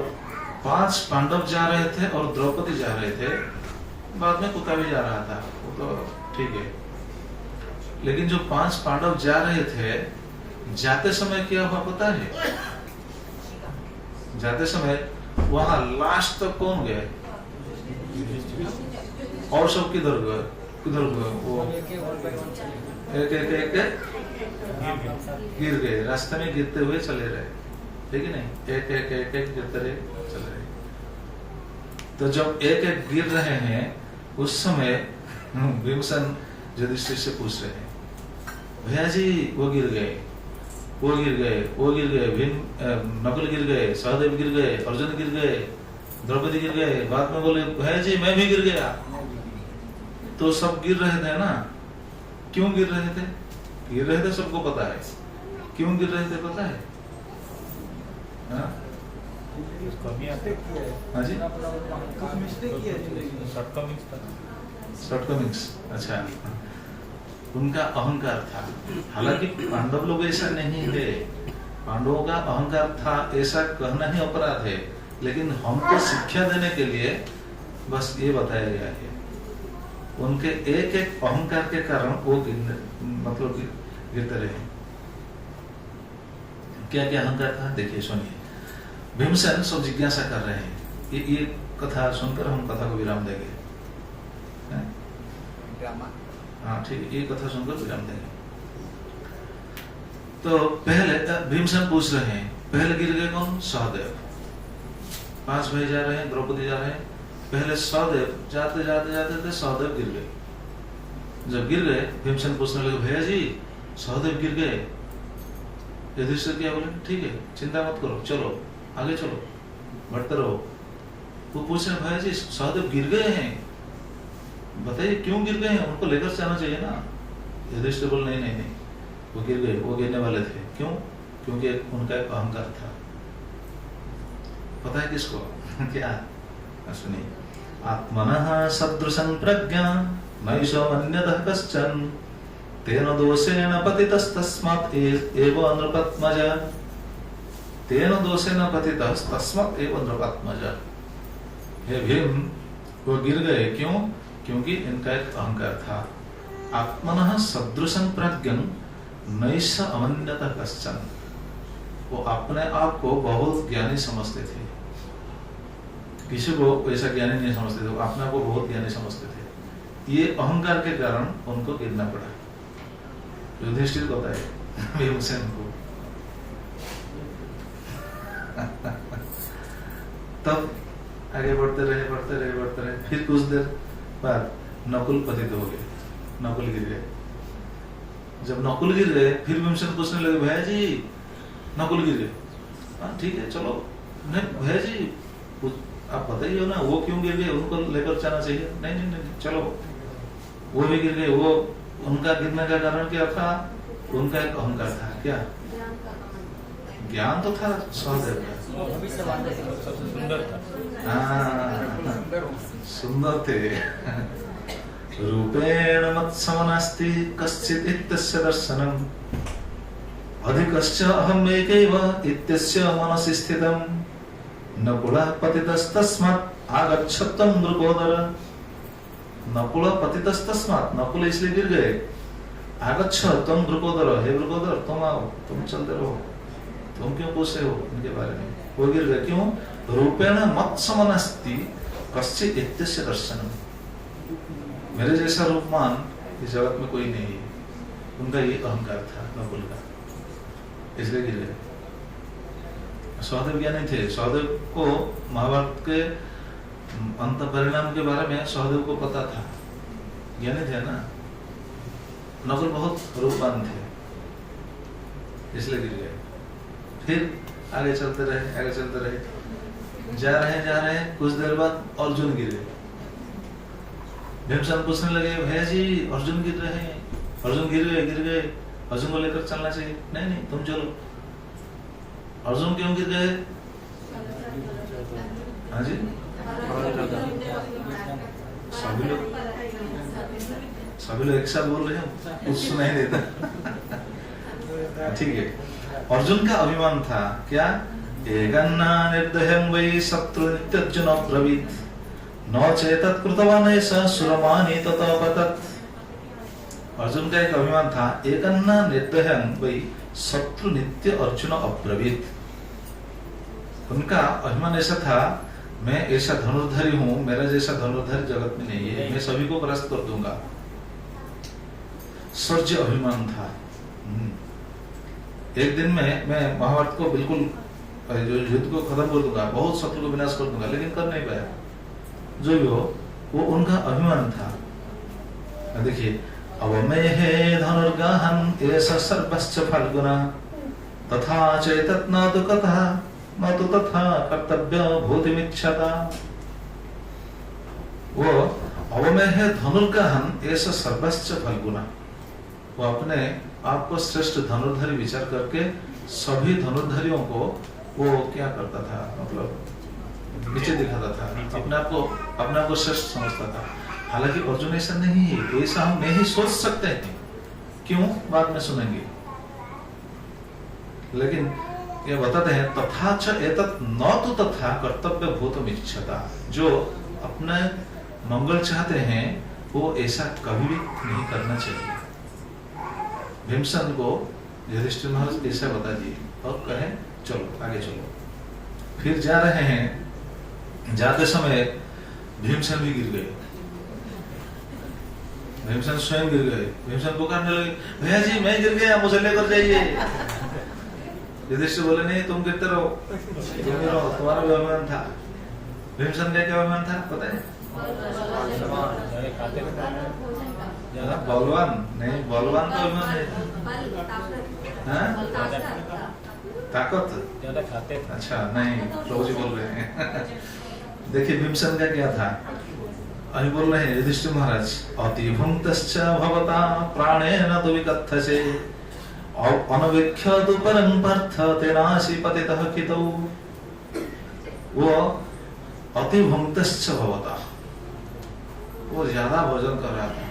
Speaker 1: 5 पांडव जा रहे थे और द्रौपदी जा रहे थे, बाद में कुत्ता भी जा रहा था, वो तो ठीक है। लेकिन जो 5 पांडव जा रहे थे, जाते समय क्या हुआ पता है? जाते समय वहां लास्ट तक कौन गए और सब किधर गए? वो एक गिर गए, रास्ते में गिरते हुए चले रहे, ठीक है नहीं? एक गिरते रहे, चले रहे। तो जब एक गिर रहे हैं, उस समय भीमसेन युधिष्ठिर से पूछ रहे हैं, भैया जी वो गिर गए, वो गिर गए, वो गिर गए, नकुल गिर गए, सहदेव गिर गए, अर्जुन गिर गए, द्रौपदी गिर गए। बाद में बोले भैया जी मैं भी गिर गया। तो सब गिर रहे थे ना, क्यों गिर रहे थे? गिर रहे थे सबको पता है, क्यों गिर रहे थे पता है? हाँ जी, शॉर्टकमिंग्स। अच्छा, उनका अहंकार था। हालांकि पांडव लोग ऐसा नहीं थे, पांडवों का अहंकार था ऐसा कहना ही अपराध है, लेकिन हमको शिक्षा देने के लिए बस ये बताया गया है। उनके एक अहंकार के कारण वो गिरते रहे। क्या क्या अहंकार था देखिए, सुनिए। भीमसेन सब जिज्ञासा कर रहे हैं, ये कथा सुनकर हम कथा को विराम देंगे। हाँ ठीक है, ये कथा सुनकर विराम देंगे। तो पहले भीमसेन पूछ रहे हैं, पहले गिर गए कौन? सहदेव। 5 भाई जा रहे हैं, द्रौपदी जा रहे हैं, पहले सहदेव जाते जाते जाते थे, सहदेव गिर गए। जब गिर गए, भीमसेन पूछने लगे भैया जी सहदेव गिर गए। युधिष्ठिर क्या बोले, ठीक है चिंता मत करो, चलो आगे चलो, बढ़ते रहो। वो पूछ रहे भैया जी सहदेव गिर गए हैं, बताइए क्यों गिर गए हैं, उनको लेकर जाना चाहिए ना। युधिष्ठिर बोले नहीं नहीं नहीं, वो गिर गए, वो गिरने वाले थे। क्यों? क्योंकि उनका एक अहंकार था। पता है किसको? क्या? सुनिए। आत्मनः सदृशं प्रज्ञा नैषमन्यतः कश्चन तेन दोषेण पतितस्तस्मात् एव नृपत्मज। तेन दोषेण पतितस्तस्मात् एव नृपत्मज। हे भीम, वो गिर गए क्यों? क्योंकि इनका एक अहंकार था। आत्मनः सदृशं प्रज्ञं नैष अमन्यतः कश्चन। वो अपने आप को बहुत ज्ञानी समझते थे, किसी को ऐसा ज्ञानी नहीं समझते थे, वो अपने आप को बहुत ज्ञानी समझते थे। ये अहंकार के कारण उनको गिरना पड़ा। युधिष्ठिर को बताए भीमसेन को। तब आगे बढ़ते रहे। फिर कुछ देर बाद नकुल पतित हो गए, नकुल गिर गए। जब नकुल गिर गए, फिर भीमसेन पूछने लगे भैया जी नकुल गिर गए। हाँ ठीक है चलो, नहीं भैया जी आप बताइए ना वो क्यों गिर गए, उनको लेकर जाना चाहिए। नहीं चलो, वो भी गिर गए। वो उनका गिरने का कारण क्या था? उनका एक अहंकार था। क्या? ज्ञान तो था सहदेव का,
Speaker 2: सबसे सुंदर था।
Speaker 1: सुंदर थे। रूपेण मत्समनास्ति कश्चित् इत्यस्य दर्शनम् अधिकश्च अहम् एकैव इत्यस्य मनसि स्थितम् नकुलः पतितस्तस्मात् आगच्छत्वं नृपोदर। नकुल पतितस्तस्मात्, नकुल इसलिए गिर गए। आगच्छ त्वं नृपोदर, हे नृपोदर तुम आओ, तुम चलते रहो, तुम क्यों पूछ रहे हो इनके बारे में? वो गिर गए क्यों? रूपेण मत्समनास्ति कश्चित् इत्यस्य दर्शनम्। मेरे जैसा रूपमान इस जगत में कोई नहीं है। उनका ये अहंकार था नकुल का, इसलिए गिर गए। सहदेव ज्ञानी थे। सहदेव को महाभारत के अंत परिणाम के बारे में सहदेव को पता था, ज्ञानी थे ना। नकुल बहुत रूपवान थे, इसलिए गिर गए। फिर आगे चलते रहे। जा रहे कुछ देर बाद अर्जुन गिर गए। भीमसेन पूछने लगे भैया जी अर्जुन गिर रहे हैं, अर्जुन गिर गए, अर्जुन को लेकर चलना चाहिए। नहीं तुम चलो। अर्जुन क्यों गिर गए? हाँ जी, सभी लोग एक साथ बोल रहे हैं, कुछ सुनाई देता। ठीक है। अर्जुन का अभिमान था क्या? एकन्ना निर्दयं वै शत्रु नित्यर्जुन ब्रवीत न चेतत् कृतवान् ऐसा सुरमानि ततपतत्। अर्जुन का एक अभिमान था, एकन्ना निर्दयं वै शत्रु नित्य अर्जुन अब्रवीत। उनका अभिमान ऐसा था, मैं ऐसा धनुर्धरी हूं, मेरा जैसा धनुर्धरी जगत में नहीं है, मैं सभी को परास्त कर दूंगा। शौर्य अभिमान था। एक दिन में मैं महाभारत को बिल्कुल जो युद्ध को खत्म कर दूंगा, बहुत शत्रु को विनाश कर दूंगा, लेकिन कर नहीं पाया। जो भी हो, वो उनका अभिमान था। देखिए, अवमेहे धनुर्गाहन ऐसा सर्वश्च फल्गुना तथा चैतत् न तु कथा न तु तथा कर्तव्य भूतिमिच्छता। वो अवमेहे धनुर्गाहन ऐसा सर्वश्च फल्गुना, वो अपने आप को श्रेष्ठ धनुर्धरी विचार करके सभी धनुर्धरियों को वो क्या करता था, मतलब नीचे दिखाता था, अपने आप को श्रेष्ठ समझता था। हालांकि अर्जुन ऐसा नहीं है, ऐसा हम नहीं सोच सकते हैं। क्यों? बाद में सुनेंगे। लेकिन ये बताते हैं, तथा च एतत् न तु तथा कर्तव्य भूतम इच्छता। जो अपने मंगल चाहते हैं वो ऐसा कभी भी नहीं करना चाहिए। भीमसेन को युधिष्ठिर महाराज ऐसा बता दिए और कहे चलो आगे चलो। फिर जा रहे हैं, जाते समय भीमसेन भी गिर गए। भीमसेन स्वयं गिर गए। भीमसेन पुकारने लगे, भैया जी मैं गिर गया, मुझे लेकर जाइए। युधिष्ठिर बोले, नहीं तुम गिरते रहो, तुम्हारा भी अभिमान था। भीमसेन का क्या अभिमान था पता है? बलवान नहीं, बलवान तो अभिमान है, ताकत
Speaker 2: ज्यादा खाते थे।
Speaker 1: अच्छा नहीं, प्रभु जी बोल रहे हैं। देखिए भीमसेन का क्या था, अभी बोल रहे हैं युधिष्ठिर महाराज, अतिभुक्तश्च भवता प्राणेन तु विकथसे अनवीक्ष्य तु परं पार्थ तेनासि पतितः कितौ। वो अतिभुक्तश्च भवता, वो ज्यादा भोजन कर रहा था।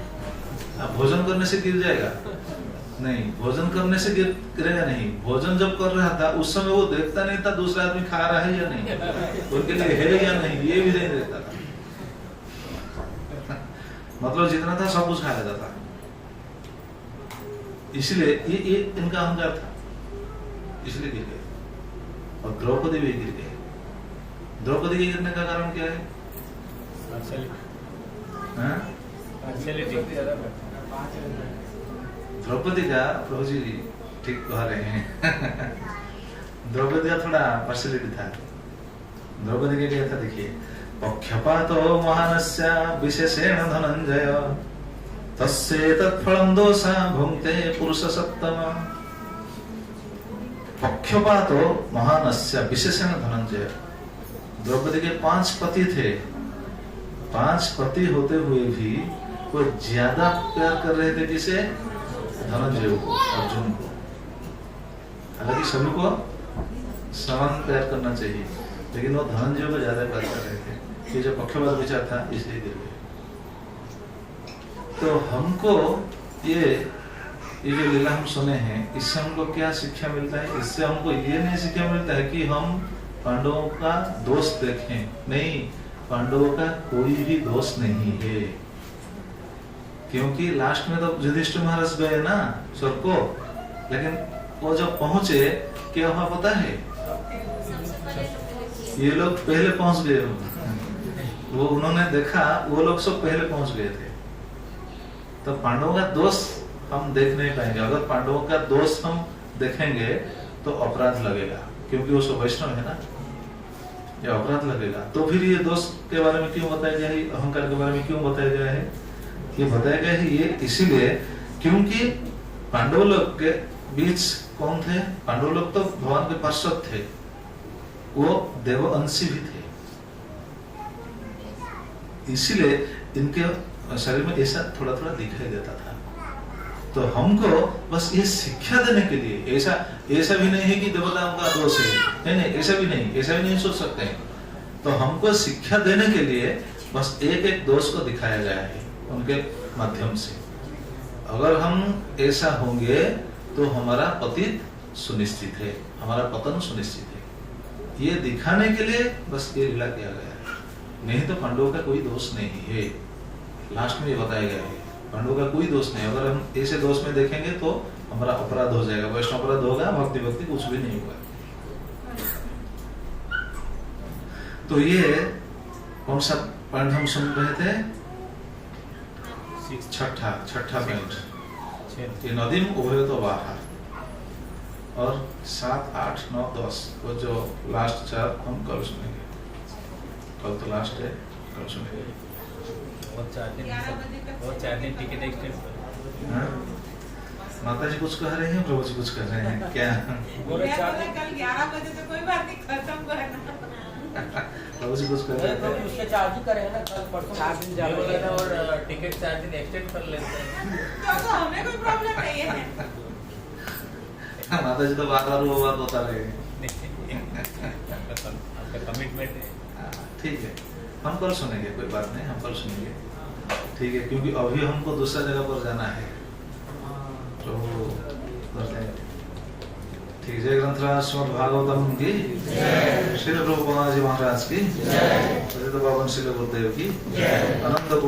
Speaker 1: अब भोजन करने से गिर जाएगा? नहीं, भोजन करने से गिरेगा नहीं। भोजन जब कर रहा था उस समय वो देखता नहीं था दूसरा आदमी खा रहा है या नहीं, उनके लिए है या नहीं, ये भी नहीं देखता था। मतलब जितना था सब कुछ खा लेता था। इसलिए ये इनका अहंकार था, इसलिए गिर गए। और द्रौपदी भी गिर गए। द्रौपदी के गिरने का कारण क्या है? द्रौपदी का, प्रभु जी ठीक कह रहे हैं। द्रौपदी का थोड़ा पर्सनैलिटी था। द्रौपदी के क्या था देखिए, पक्षपातो महानस्य विशेषेण धनंजय तस्येतत्फलं दोषा भुंक्ते पुरुषसत्तम। पक्षपातो महानस्य विशेषेण धनंजय। द्रौपदी के 5 पति थे। 5 पति होते हुए भी वो ज्यादा प्यार कर रहे थे किसे? धनंजय को, अर्जुन को। हालांकि सभी को समान प्यार करना चाहिए, लेकिन वो धनंजय को ज्यादा प्यार कर रहे थे। ये जो पक्षपात विचार था इसलिए गिर गए। तो हमको ये जो लीला हम सुने हैं, इससे हमको क्या शिक्षा मिलता है? इससे हमको ये नहीं शिक्षा मिलता है कि हम पांडवों का दोष देखें। नहीं, पांडवों का कोई भी दोष नहीं है, क्योंकि लास्ट में तो युधिष्ठिर महाराज गए ना स्वर्ग को, लेकिन वो जब पहुंचे क्या हुआ पता है? ये लोग पहले पहुंच गए। वो उन्होंने देखा वो लोग सब पहले पहुंच गए थे। तो पांडवों का दोष हम देख नहीं पाएंगे। अगर पांडवों का दोष हम देखेंगे तो अपराध लगेगा, क्योंकि वो सब वैष्णव है ना, ये अपराध लगेगा। तो फिर ये दोष के बारे में क्यों बताया गया है? अहंकार के बारे में क्यों बताया गया है? ये बताया गया है ये इसीलिए क्योंकि पांडव लोग के बीच कौन थे? पांडव लोग तो भगवान के पार्षद थे, वो देवअंशी भी थे। इसीलिए इनके शरीर में ऐसा थोड़ा थोड़ा दिखाई देता था। तो हमको बस ये शिक्षा देने के लिए, ऐसा भी नहीं है कि देवताओं का दोष है, नहीं, ऐसा भी नहीं सोच सकते हैं। तो हमको शिक्षा देने के लिए बस एक एक दोष को दिखाया गया है उनके माध्यम से। अगर हम ऐसा होंगे तो हमारा पतित सुनिश्चित है, हमारा पतन सुनिश्चित है। ये दिखाने के लिए बस ये लीला किया गया है, नहीं तो पांडवों का कोई दोष नहीं है। लास्ट में ये बताया गया है पांडवों का कोई दोष नहीं। अगर हम ऐसे दोष में देखेंगे तो हमारा अपराध हो जाएगा, वैष्णव अपराध होगा, भक्ति भक्ति कुछ भी नहीं होगा। तो ये कौन सा पॉइंट हम सुन रहे थे? छठा पॉइंट, ये नदी में उभरे तो बाहर। और 7, 8, 9, 10 वो जो लास्ट 4 हम कल सुनेंगे। कल तो लास्ट है, कल सुनेंगे।
Speaker 2: और 4 दिन टिकट एक्सटेंड।
Speaker 1: हाँ? माता जी कुछ कह रहे हैं, प्रभु जी कुछ कह रहे हैं क्या?
Speaker 4: बोले 4 दिन
Speaker 5: कल 11 बजे तो कोई बात नहीं, खत्म करना।
Speaker 1: प्रभु जी कुछ कह रहे
Speaker 4: तो
Speaker 1: हैं।
Speaker 4: उसके चार्ज ही करेंगे ना, कल परसों 4 दिन
Speaker 2: ये बोला था
Speaker 4: ज्यादा।
Speaker 2: और टिकट 4 दिन एक्सटेंड कर लेते हैं।
Speaker 5: तो हमें कोई प्रॉब्लम नहीं है।
Speaker 1: माता जी तो बार बार वो बात बता रहे हैं।
Speaker 2: आपका कमिटमेंट है।
Speaker 1: ठीक है, हम कल सुनेंगे, कोई बात नहीं, हम कल सुनेंगे। ठीक है, क्योंकि अभी हमको दूसरा जगह पर जाना है। तो ठीक, जय ग्रंथराज श्रीमद् भागवतम की, श्री प्रभुपाद जी महाराज की, श्री बाबा श्री गुरुदेव की, अनंत